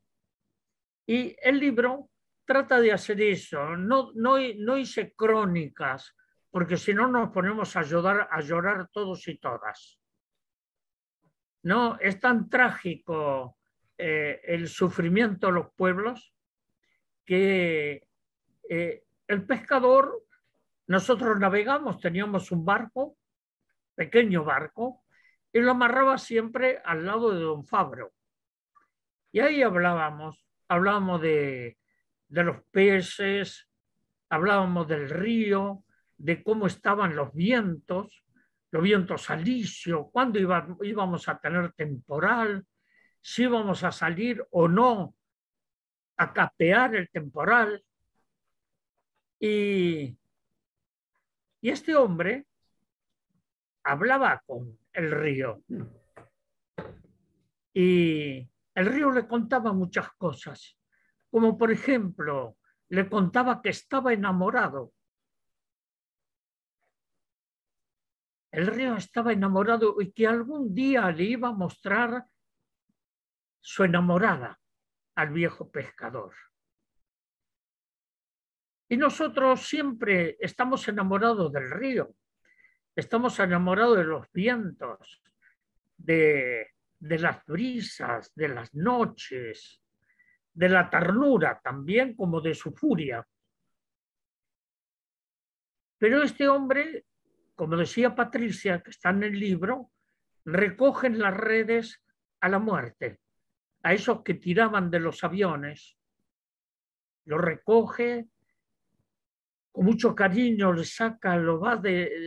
Y el libro trata de hacer eso. No hice crónicas, porque si no nos ponemos a llorar todos y todas. No, es tan trágico el sufrimiento de los pueblos que el pescador, nosotros navegamos, teníamos un barco, pequeño barco, y lo amarraba siempre al lado de don Fabro. Y ahí hablábamos de los peces, hablábamos del río, de cómo estaban los vientos alisios, cuándo íbamos a tener temporal, si íbamos a salir o no a capear el temporal. Y este hombre hablaba con el río. Y el río le contaba muchas cosas, como por ejemplo, le contaba que estaba enamorado. El río estaba enamorado y que algún día le iba a mostrar su enamorada al viejo pescador. Y nosotros siempre estamos enamorados del río, estamos enamorados de los vientos, de las brisas, de las noches, de la ternura también, como de su furia. Pero este hombre, como decía Patricia, que está en el libro, recoge en las redes a la muerte, a esos que tiraban de los aviones. Lo recoge, con mucho cariño le saca, lo va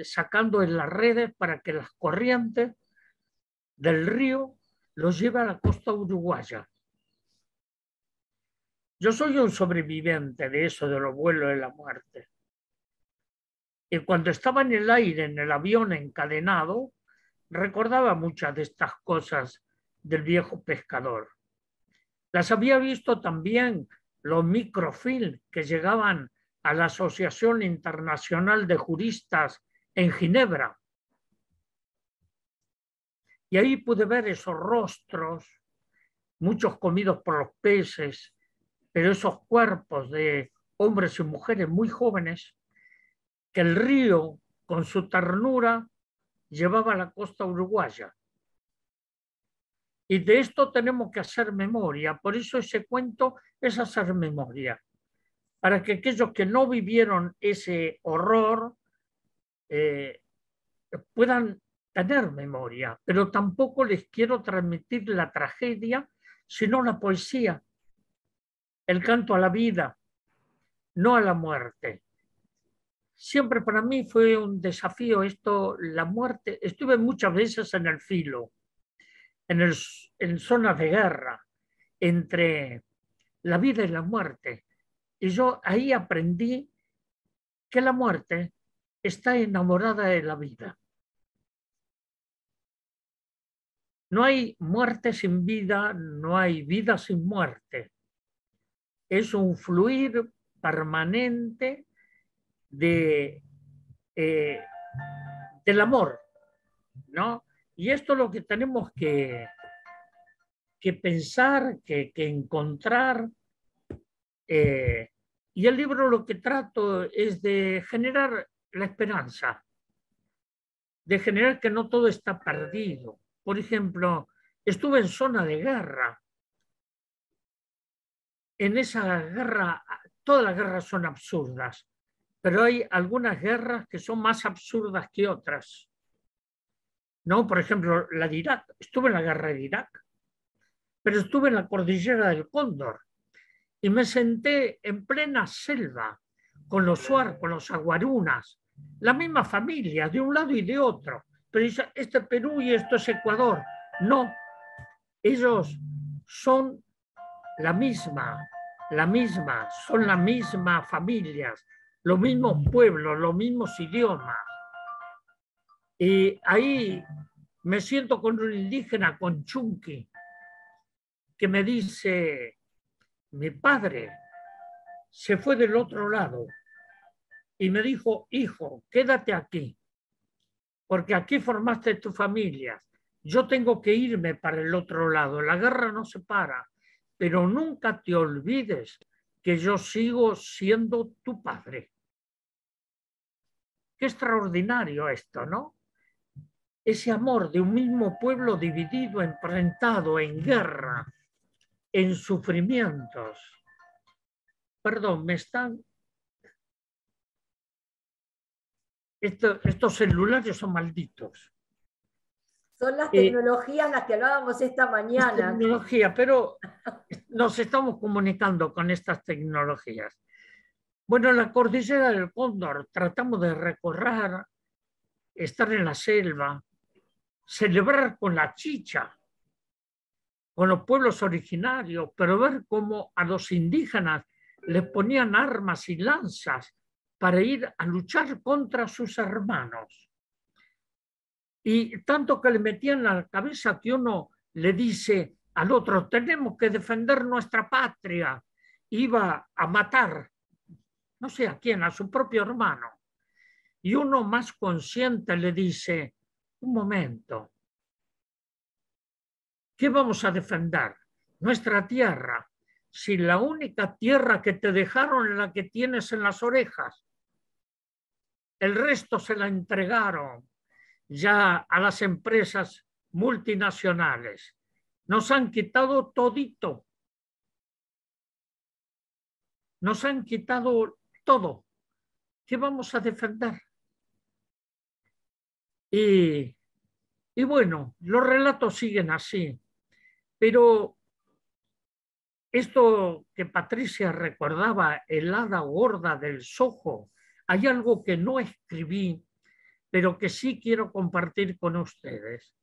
sacando en las redes para que las corrientes del río los lleve a la costa uruguaya. Yo soy un sobreviviente de eso, de los vuelos de la muerte. Y cuando estaba en el aire, en el avión encadenado, recordaba muchas de estas cosas del viejo pescador. Las había visto también los microfilms que llegaban a la Asociación Internacional de Juristas en Ginebra. Y ahí pude ver esos rostros, muchos comidos por los peces, pero esos cuerpos de hombres y mujeres muy jóvenes que el río, con su ternura, llevaba a la costa uruguaya. Y de esto tenemos que hacer memoria. Por eso ese cuento es hacer memoria. Para que aquellos que no vivieron ese horror puedan tener memoria. Pero tampoco les quiero transmitir la tragedia, sino la poesía, el canto a la vida, no a la muerte. Siempre para mí fue un desafío esto, la muerte. Estuve muchas veces en el filo, en zonas de guerra, entre la vida y la muerte. Y yo ahí aprendí que la muerte está enamorada de la vida. No hay muerte sin vida, no hay vida sin muerte. Es un fluir permanente del amor, ¿no? Y esto es lo que tenemos que pensar, que encontrar. Y el libro lo que trato es de generar la esperanza, de generar que no todo está perdido. Por ejemplo, estuve en zona de guerra. En esa guerra, todas las guerras son absurdas, pero hay algunas guerras que son más absurdas que otras. ¿No? Por ejemplo, la de Irak. Estuve en la guerra de Irak, pero estuve en la cordillera del Cóndor y me senté en plena selva con los Shuar, con los aguarunas, la misma familia, de un lado y de otro. Pero dice, este es Perú y esto es Ecuador. No, ellos son la misma, son la misma familias, los mismos pueblos, los mismos idiomas. Y ahí me siento con un indígena, con Chunqui, que me dice, mi padre se fue del otro lado y me dijo, hijo, quédate aquí, porque aquí formaste tu familia. Yo tengo que irme para el otro lado, la guerra no se para, pero nunca te olvides que yo sigo siendo tu padre. Qué extraordinario esto, ¿no? Ese amor de un mismo pueblo dividido, enfrentado en guerra, en sufrimientos. Perdón, me están... Estos celulares son malditos. Son las tecnologías las que hablábamos esta mañana. Tecnología, pero nos estamos comunicando con estas tecnologías. Bueno, en la cordillera del Cóndor tratamos de recorrer, estar en la selva, celebrar con la chicha, con los pueblos originarios, pero ver cómo a los indígenas les ponían armas y lanzas para ir a luchar contra sus hermanos. Y tanto que le metían a la cabeza que uno le dice al otro, tenemos que defender nuestra patria. Iba a matar, no sé a quién, a su propio hermano. Y uno más consciente le dice, un momento, ¿qué vamos a defender? Nuestra tierra. Si la única tierra que te dejaron es la que tienes en las orejas, el resto se la entregaron ya a las empresas multinacionales. Nos han quitado todito. Nos han quitado todo. ¿Qué vamos a defender? Y bueno, los relatos siguen así. Pero esto que Patricia recordaba, el hada gorda del Soho, hay algo que no escribí, pero que sí quiero compartir con ustedes.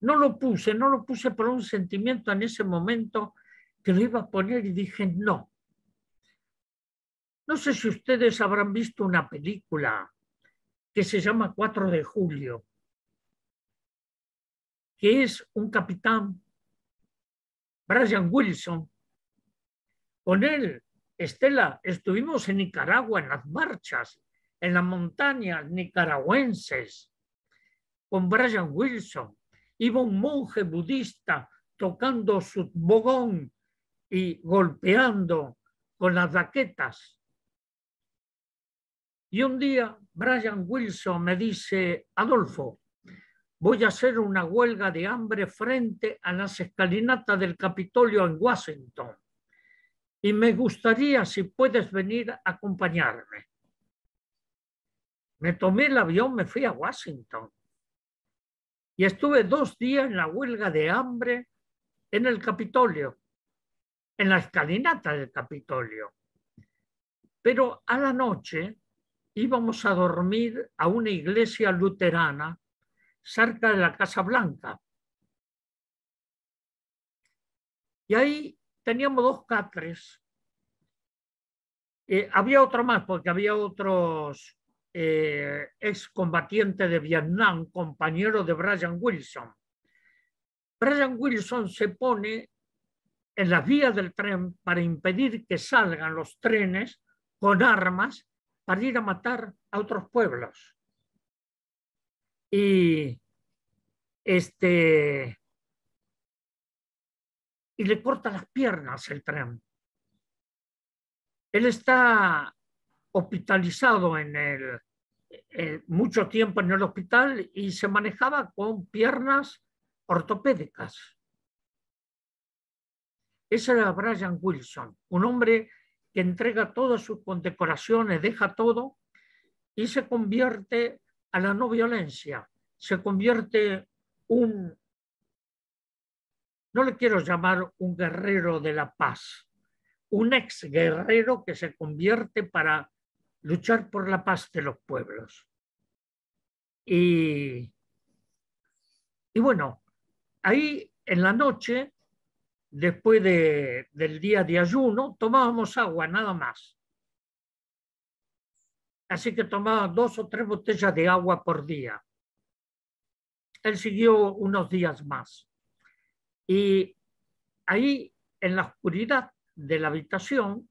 No lo puse por un sentimiento en ese momento que lo iba a poner y dije no. No sé si ustedes habrán visto una película que se llama 4 de julio, que es un capitán, Brian Wilson, Con él, Estela, estuvimos en Nicaragua, en las marchas, en las montañas nicaragüenses, con Brian Wilson. Iba un monje budista tocando su bogón y golpeando con las baquetas. Y un día Brian Wilson me dice: Adolfo, voy a hacer una huelga de hambre frente a las escalinatas del Capitolio en Washington. Y me gustaría si puedes venir a acompañarme. Me tomé el avión, me fui a Washington. Y estuve 2 días en la huelga de hambre en el Capitolio, en la escalinata del Capitolio. Pero a la noche íbamos a dormir a una iglesia luterana cerca de la Casa Blanca. Y ahí teníamos 2 catres. Había otro más, porque había otros excombatientes de Vietnam, compañeros de Brian Wilson. Brian Wilson se pone en las vías del tren para impedir que salgan los trenes con armas para ir a matar a otros pueblos. Y le corta las piernas el tren. Él está hospitalizado mucho tiempo en el hospital y se manejaba con piernas ortopédicas. Ese era Brian Wilson, un hombre que entrega todas sus condecoraciones, deja todo y se convierte a la no violencia. Se convierte no le quiero llamar un guerrero de la paz, un ex guerrero que se convierte para luchar por la paz de los pueblos. Y bueno, ahí en la noche, después del día de ayuno, tomábamos agua, nada más. Así que tomaba 2 o 3 botellas de agua por día. Él siguió unos días más. Y ahí, en la oscuridad de la habitación,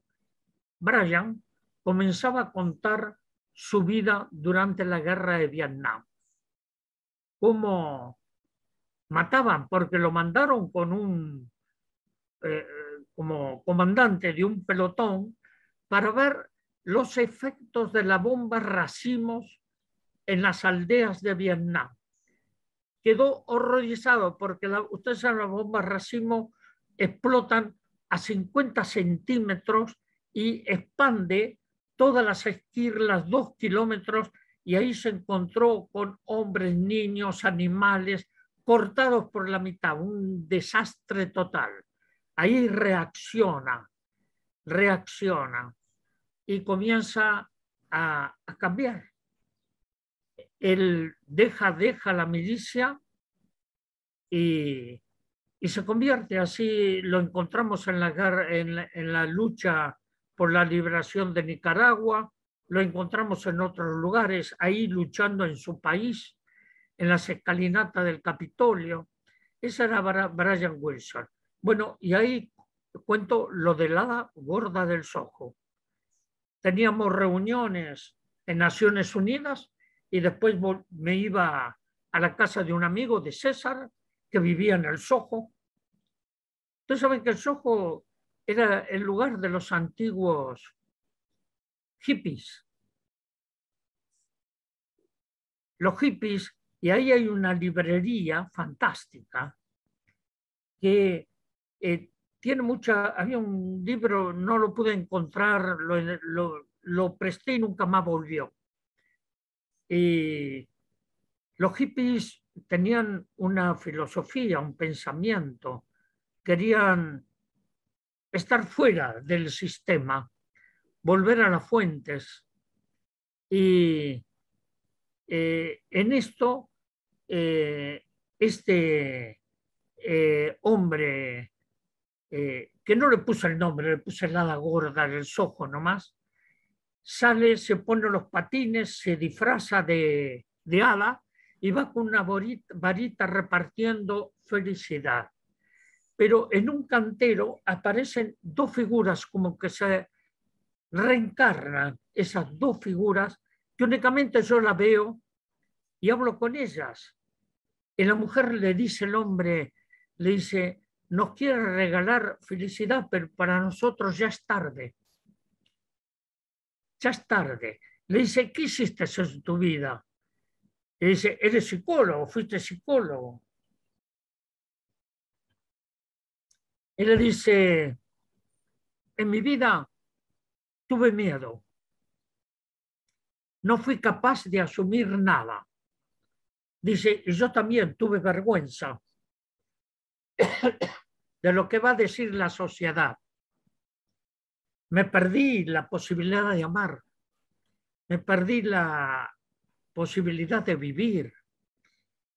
Brian comenzaba a contar su vida durante la guerra de Vietnam. Cómo mataban, porque lo mandaron con como comandante de un pelotón para ver los efectos de la bomba racimos en las aldeas de Vietnam. Quedó horrorizado porque ustedes saben, las bombas racimo explotan a 50 centímetros y expande todas las esquirlas 2 kilómetros, y ahí se encontró con hombres, niños, animales cortados por la mitad, un desastre total. Ahí reacciona y comienza a cambiar. Él deja la milicia y se convierte. Así lo encontramos en la lucha por la liberación de Nicaragua, lo encontramos en otros lugares, ahí luchando en su país, en las escalinatas del Capitolio. Ese era Brian Wilson. Bueno, y ahí cuento lo de la hada gorda del Soho. Teníamos reuniones en Naciones Unidas y después me iba a la casa de un amigo de César que vivía en el Soho. Ustedes saben que el Soho era el lugar de los antiguos hippies. Los hippies, y ahí hay una librería fantástica que tiene había un libro, no lo pude encontrar, lo presté y nunca más volvió. Y los hippies tenían una filosofía, un pensamiento, querían estar fuera del sistema, volver a las fuentes. Y en esto, este hombre, que no le puse el nombre, le puse la hada gorda del Soho nomás, sale, se pone los patines, se disfraza de hada y va con una varita repartiendo felicidad. pero en un cantero aparecen dos figuras como que se reencarnan, esas dos figuras, que únicamente yo las veo y hablo con ellas. Y la mujer le dice al hombre, le dice, nos quiere regalar felicidad, pero para nosotros ya es tarde. Ya es tarde. Le dice, ¿qué hiciste en tu vida? Le dice, eres psicólogo, fuiste psicólogo. Y le dice, en mi vida tuve miedo. No fui capaz de asumir nada. Dice, y yo también tuve vergüenza de lo que va a decir la sociedad. Me perdí la posibilidad de amar. Me perdí la posibilidad de vivir.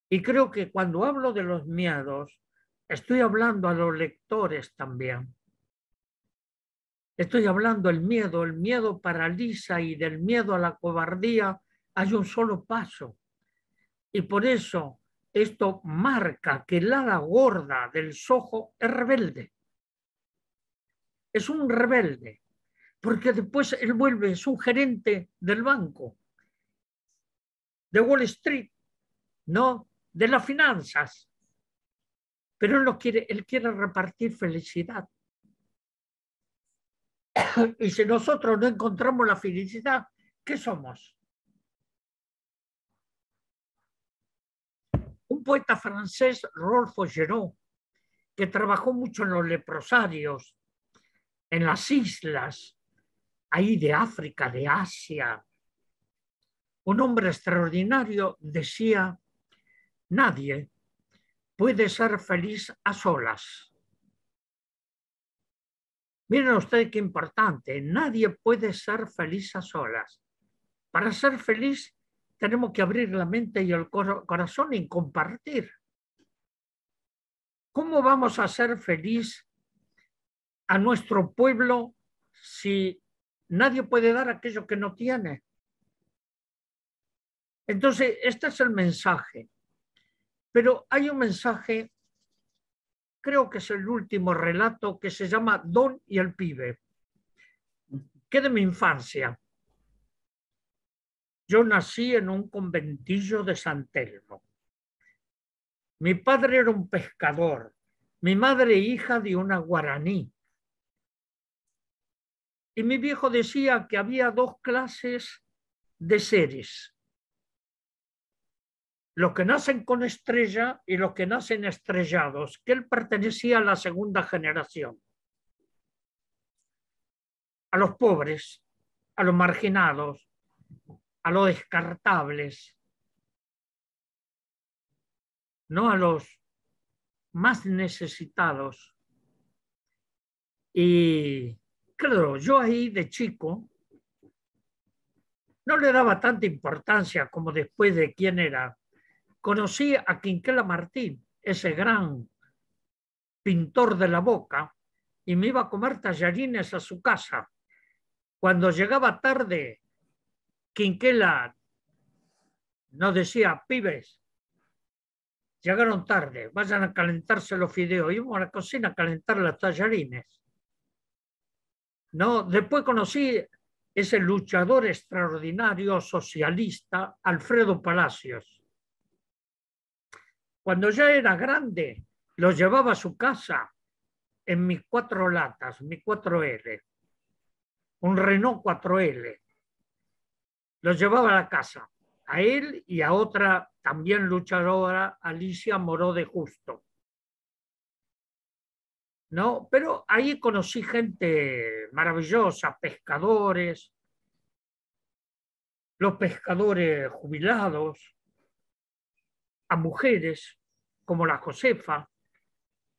Y creo que cuando hablo de los miedos, estoy hablando a los lectores también. Estoy hablando del miedo. El miedo paraliza y del miedo a la cobardía hay un solo paso. Y por eso esto marca que el ala gorda del Soho es rebelde. Es un rebelde, porque después él vuelve, es un gerente del banco, de Wall Street, ¿no? De las finanzas. Pero él no quiere, él quiere repartir felicidad. Y si nosotros no encontramos la felicidad, ¿qué somos? Un poeta francés, Rodolphe Géraud, que trabajó mucho en los leprosarios, en las islas, ahí de África, de Asia. Un hombre extraordinario decía, nadie puede ser feliz a solas. Miren ustedes qué importante, nadie puede ser feliz a solas. Para ser feliz tenemos que abrir la mente y el corazón y compartir. ¿Cómo vamos a ser feliz a nuestro pueblo si nadie puede dar aquello que no tiene? Entonces, este es el mensaje. Pero hay un mensaje, creo que es el último relato, que se llama Don y el pibe, que es de mi infancia. Yo nací en un conventillo de San Telmo. Mi padre era un pescador, mi madre hija de una guaraní. Y mi viejo decía que había dos clases de seres. Los que nacen con estrella y los que nacen estrellados, que él pertenecía a la segunda generación. A los pobres, a los marginados, a los descartables, no a los más necesitados. Y claro, yo ahí de chico no le daba tanta importancia como después de quién era. Conocí a Quinquela Martín, ese gran pintor de la Boca, y me iba a comer tallarines a su casa. Cuando llegaba tarde, Quinquela nos decía, pibes, llegaron tarde, vayan a calentarse los fideos. Íbamos a la cocina a calentar los tallarines. ¿No? Después conocí ese luchador extraordinario socialista, Alfredo Palacios. Cuando ya era grande, lo llevaba a su casa en mis 4 latas, mi 4L, un Renault 4L. Lo llevaba a la casa, a él y a otra también luchadora, Alicia Moró de Justo. ¿No? Pero ahí conocí gente maravillosa, pescadores, los pescadores jubilados, a mujeres como la Josefa,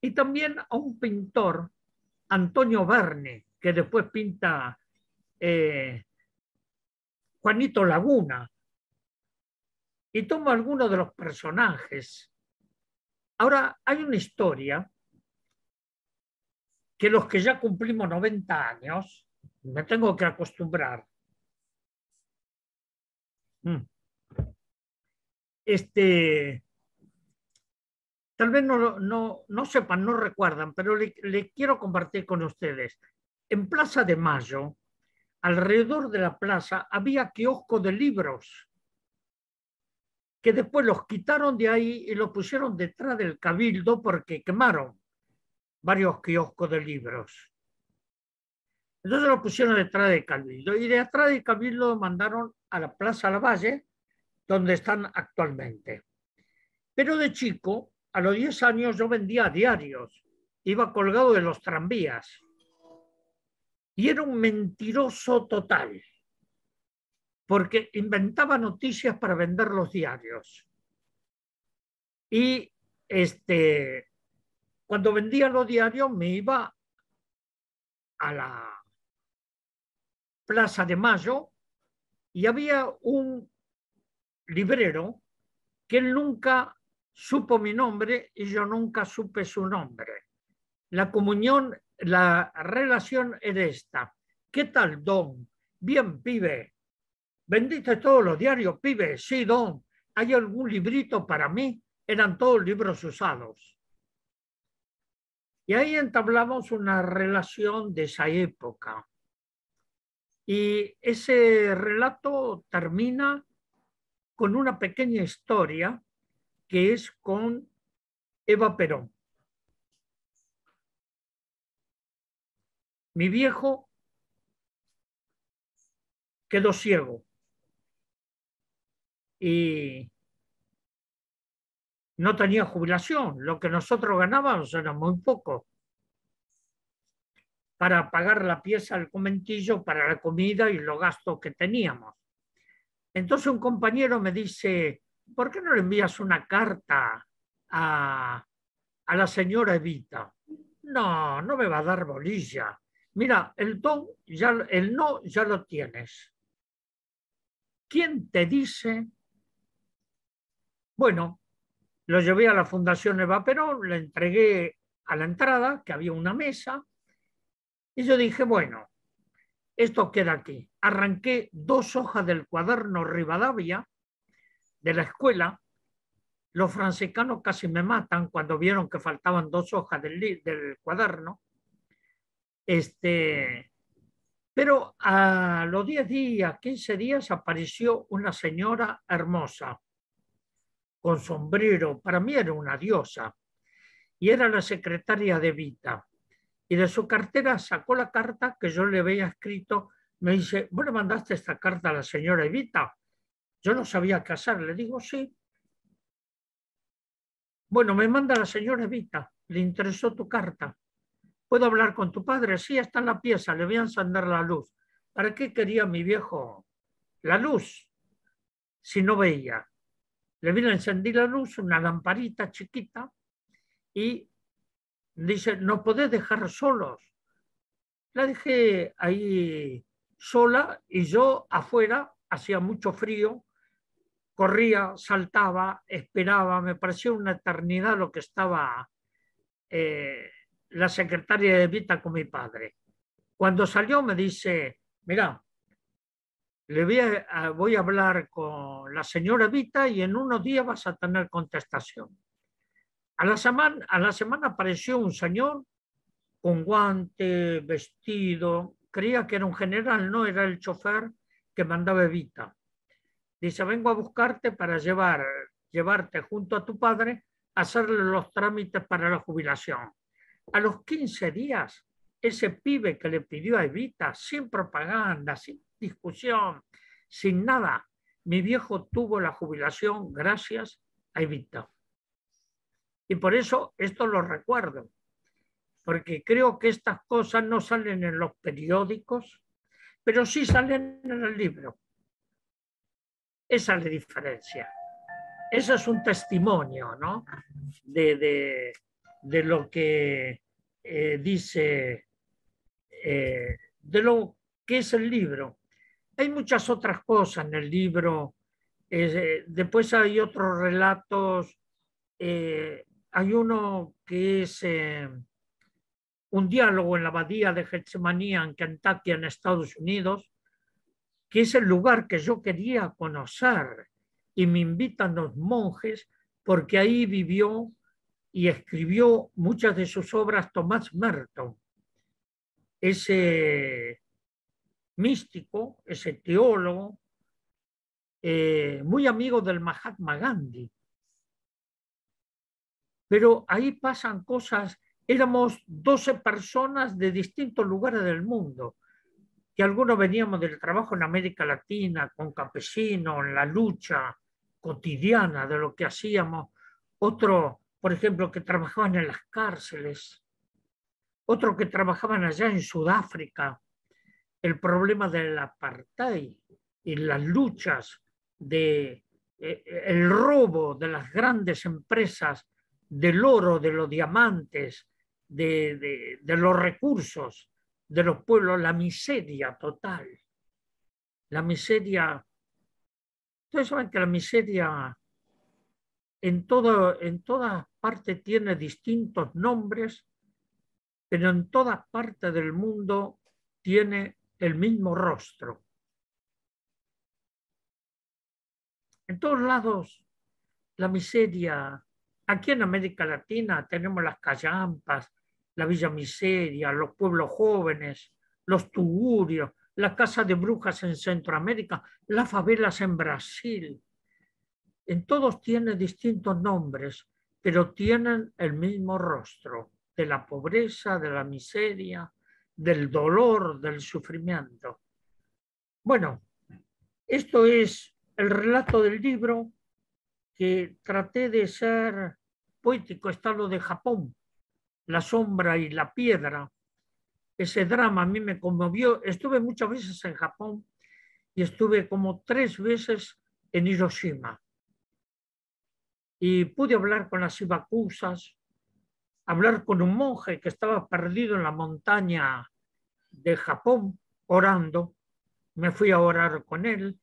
y también a un pintor, Antonio Verne, que después pinta Juanito Laguna, y tomo algunos de los personajes. Ahora, hay una historia que los que ya cumplimos 90 años, me tengo que acostumbrar. tal vez no sepan, no recuerdan, pero le quiero compartir con ustedes. En Plaza de Mayo, alrededor de la plaza, había kioscos de libros, que después los quitaron de ahí y los pusieron detrás del Cabildo porque quemaron varios kioscos de libros. Entonces los pusieron detrás del Cabildo y de atrás del Cabildo mandaron a la Plaza Lavalle, donde están actualmente. Pero de chico, a los 10 años, yo vendía diarios, iba colgado de los tranvías y era un mentiroso total, porque inventaba noticias para vender los diarios. Y cuando vendía los diarios me iba a la Plaza de Mayo y había un librero que él nunca supo mi nombre y yo nunca supe su nombre. La comunión, la relación era esta. ¿Qué tal, don? Bien, pibe. ¿Vendiste todos los diarios, pibe? Sí, don. ¿Hay algún librito para mí? Eran todos libros usados. Y ahí entablamos una relación de esa época. Y ese relato termina con una pequeña historia que es con Eva Perón. Mi viejo quedó ciego y no tenía jubilación. Lo que nosotros ganábamos era muy poco para pagar la pieza al conventillo, para la comida y los gastos que teníamos. Entonces un compañero me dice, ¿por qué no le envías una carta a la señora Evita? No, no me va a dar bolilla. Mira, el no ya lo tienes. ¿Quién te dice? Bueno, lo llevé a la Fundación Eva Perón, le entregué a la entrada, que había una mesa, y yo dije, bueno, esto queda aquí. Arranqué 2 hojas del cuaderno Rivadavia de la escuela. Los franciscanos casi me matan cuando vieron que faltaban 2 hojas del cuaderno. Pero a los 10 días, 15 días, apareció una señora hermosa, con sombrero. Para mí era una diosa. Y era la secretaria de Evita. Y de su cartera sacó la carta que yo le había escrito. Me dice, ¿vos le mandaste esta carta a la señora Evita? Yo no sabía qué hacer. Le digo, sí. Bueno, me manda la señora Evita. Le interesó tu carta. ¿Puedo hablar con tu padre? Sí, está en la pieza. Le voy a encender la luz. ¿Para qué quería mi viejo la luz si no veía? Le vine a encender la luz, una lamparita chiquita, y dice, ¿no podés dejar solos? La dejé ahí sola y yo afuera, hacía mucho frío, corría, saltaba, esperaba, me pareció una eternidad lo que estaba la secretaria de Evita con mi padre. Cuando salió me dice, mira, voy a hablar con la señora Evita y en unos días vas a tener contestación. A la semana apareció un señor con guante, vestido, creía que era un general, no era el chofer que mandaba Evita. Dice, vengo a buscarte para llevarte junto a tu padre a hacerle los trámites para la jubilación. A los 15 días, ese pibe que le pidió a Evita, sin propaganda, sin discusión, sin nada, mi viejo tuvo la jubilación gracias a Evita. Y por eso esto lo recuerdo, porque creo que estas cosas no salen en los periódicos, pero sí salen en el libro. Esa es la diferencia. Eso es un testimonio, ¿no? de lo que dice, de lo que es el libro. Hay muchas otras cosas en el libro. Después hay otros relatos. Hay uno que es un diálogo en la abadía de Getsemaní en Kentucky, en Estados Unidos, que es el lugar que yo quería conocer, y me invitan los monjes porque ahí vivió y escribió muchas de sus obras Thomas Merton, ese místico, ese teólogo, muy amigo del Mahatma Gandhi. Pero ahí pasan cosas. Éramos 12 personas de distintos lugares del mundo, que algunos veníamos del trabajo en América Latina, con campesinos, en la lucha cotidiana de lo que hacíamos. Otros, por ejemplo, que trabajaban en las cárceles. Otros que trabajaban allá en Sudáfrica. El problema del apartheid y las luchas de el robo de las grandes empresas del oro, de los diamantes, de los recursos de los pueblos, la miseria total. La miseria, ustedes saben que la miseria en todas partes tiene distintos nombres, pero en todas partes del mundo tiene el mismo rostro. En todos lados, la miseria. Aquí en América Latina tenemos las callampas, la Villa Miseria, los pueblos jóvenes, los tugurios, la casa de brujas en Centroamérica, las favelas en Brasil. En todos tienen distintos nombres, pero tienen el mismo rostro, de la pobreza, de la miseria, del dolor, del sufrimiento. Bueno, esto es el relato del libro, que traté de ser poético. Está lo de Japón, La sombra y la piedra. Ese drama a mí me conmovió. Estuve muchas veces en Japón y estuve como 3 veces en Hiroshima. Y pude hablar con las ibakusas, hablar con un monje que estaba perdido en la montaña de Japón orando. Me fui a orar con él.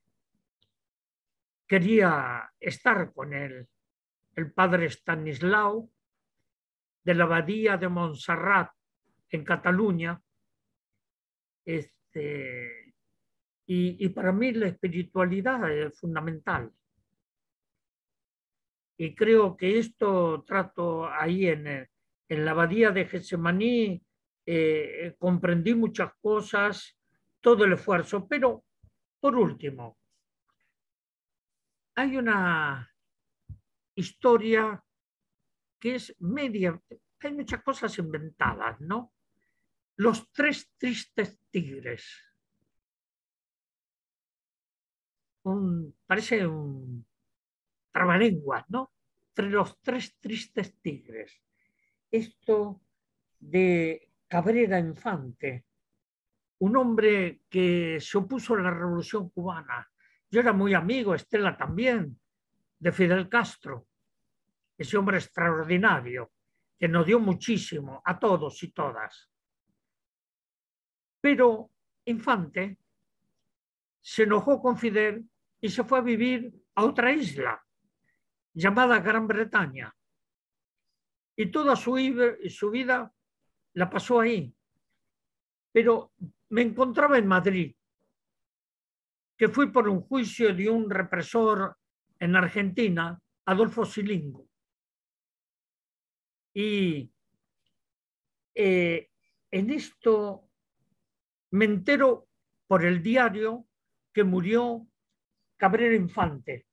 Quería estar con él. El padre Stanislao, de la abadía de Montserrat, en Cataluña. Y para mí la espiritualidad es fundamental. Y creo que esto trato ahí en la abadía de Getsemaní, comprendí muchas cosas, todo el esfuerzo. Pero, por último, hay una historia que es media, hay muchas cosas inventadas, ¿no? Los 3 tristes tigres. Parece un trabalenguas, ¿no? Entre los 3 tristes tigres. Esto de Cabrera Infante, un hombre que se opuso a la Revolución Cubana. Yo era muy amigo, Estela también, de Fidel Castro. Ese hombre extraordinario, que nos dio muchísimo a todos y todas. Pero Infante se enojó con Fidel y se fue a vivir a otra isla llamada Gran Bretaña. Y toda su vida la pasó ahí. Pero me encontraba en Madrid, que fui por un juicio de un represor en Argentina, Adolfo Silingo. Y en esto me entero por el diario que murió Cabrera Infante,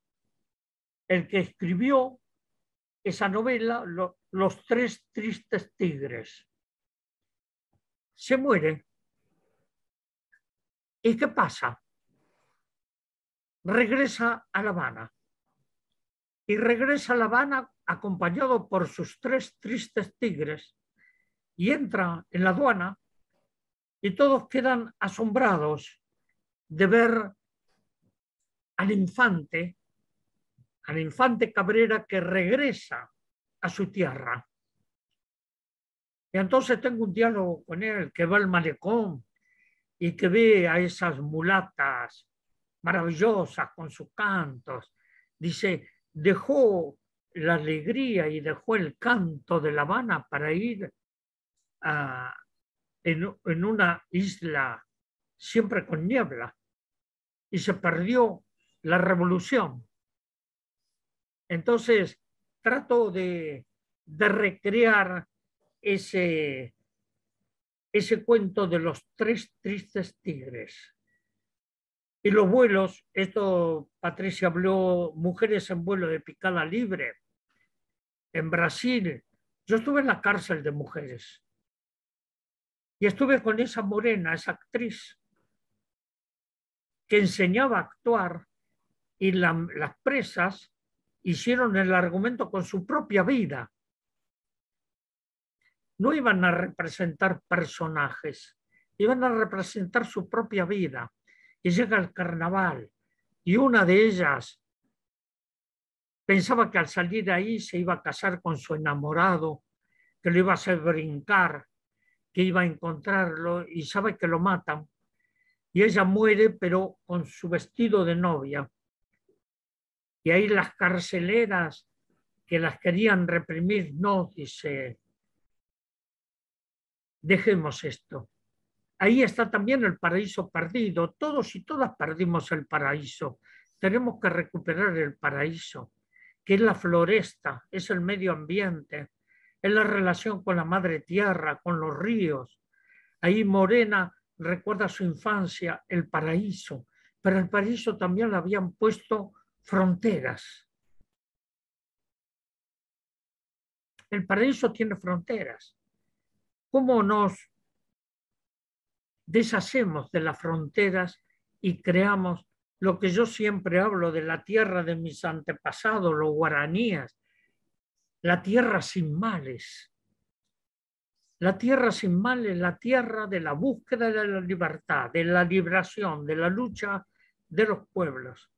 el que escribió esa novela, Los 3 tristes tigres. Se muere. ¿Y qué pasa? Regresa a La Habana. Y regresa a La Habana acompañado por sus 3 tristes tigres y entra en la aduana y todos quedan asombrados de ver al infante Cabrera, que regresa a su tierra. Y entonces tengo un diálogo con él, que va al malecón y que ve a esas mulatas maravillosas con sus cantos. Dice, dejó la alegría y dejó el canto de La Habana para ir en una isla siempre con niebla, y se perdió la revolución. Entonces trato de de recrear ese cuento de los 3 tristes tigres. Y los vuelos, esto Patricia habló, mujeres en vuelo de picada libre. En Brasil, yo estuve en la cárcel de mujeres y estuve con esa morena, esa actriz, que enseñaba a actuar, y las presas hicieron el argumento con su propia vida. No iban a representar personajes, iban a representar su propia vida. Y llega el carnaval y una de ellas pensaba que al salir de ahí se iba a casar con su enamorado, que lo iba a hacer brincar, que iba a encontrarlo, y sabe que lo matan. Y ella muere, pero con su vestido de novia. Y ahí las carceleras que las querían reprimir, no, dice, dejemos esto. Ahí está también el paraíso perdido. Todos y todas perdimos el paraíso. Tenemos que recuperar el paraíso, que es la floresta, es el medio ambiente, es la relación con la madre tierra, con los ríos. Ahí Morena recuerda su infancia, el paraíso, pero el paraíso también le habían puesto fronteras. El paraíso tiene fronteras. ¿Cómo nos deshacemos de las fronteras y creamos lo que yo siempre hablo de la tierra de mis antepasados, los guaraníes, la tierra sin males? La tierra sin males, la tierra de la búsqueda de la libertad, de la liberación, de la lucha de los pueblos.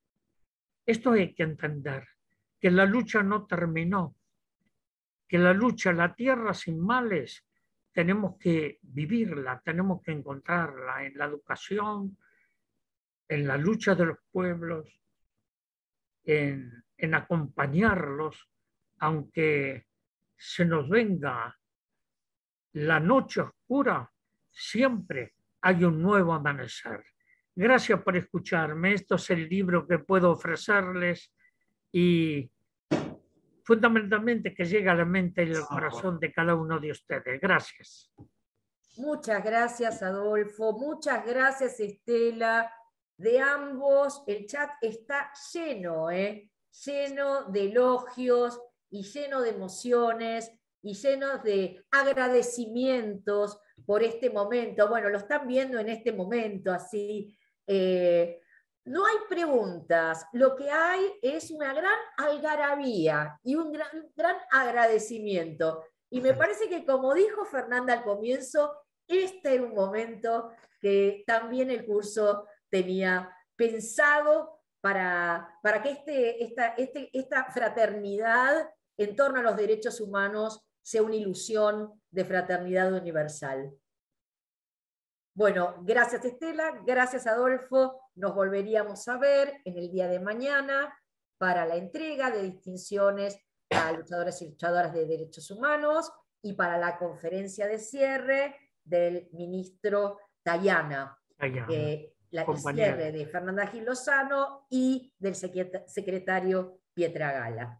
Esto hay que entender, que la lucha no terminó, que la lucha, la tierra sin males, tenemos que vivirla, tenemos que encontrarla en la educación, en la lucha de los pueblos, en acompañarlos, aunque se nos venga la noche oscura, siempre hay un nuevo amanecer. Gracias por escucharme. Esto es el libro que puedo ofrecerles y fundamentalmente que llegue a la mente y al corazón de cada uno de ustedes. Gracias. Muchas gracias, Adolfo. Muchas gracias, Estela. De ambos, el chat está lleno, lleno de elogios y lleno de emociones y lleno de agradecimientos por este momento. Bueno, lo están viendo en este momento, así. No hay preguntas, lo que hay es una gran algarabía y un gran agradecimiento. Y me parece que, como dijo Fernanda al comienzo, este era un momento que también el curso tenía pensado para que esta fraternidad en torno a los derechos humanos sea una ilusión de fraternidad universal. Bueno, gracias Estela, gracias Adolfo. Nos volveríamos a ver en el día de mañana para la entrega de distinciones a luchadores y luchadoras de derechos humanos y para la conferencia de cierre del ministro Tayana. El cierre de Fernanda Gil Lozano y del secretario Pietragala.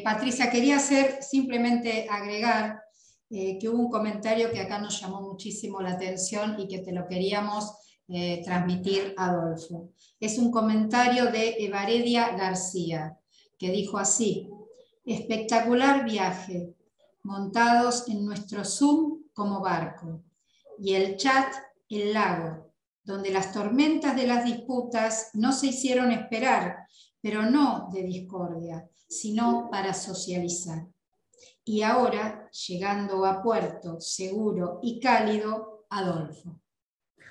Patricia, quería simplemente agregar que hubo un comentario que acá nos llamó muchísimo la atención y que te lo queríamos transmitir, Adolfo. Es un comentario de Evaredia García, que dijo así: espectacular viaje, montados en nuestro Zoom como barco, y el chat, el lago, donde las tormentas de las disputas no se hicieron esperar, pero no de discordia, sino para socializar. Y ahora, llegando a puerto seguro y cálido, Adolfo.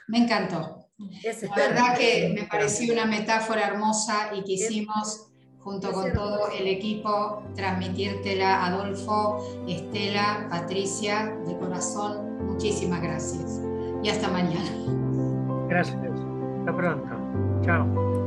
Me encantó. La verdad que me pareció una metáfora hermosa y quisimos, junto con todo el equipo, transmitírtela, Adolfo, Estela, Patricia, de corazón. Muchísimas gracias. Y hasta mañana. Gracias. Hasta pronto. Chao.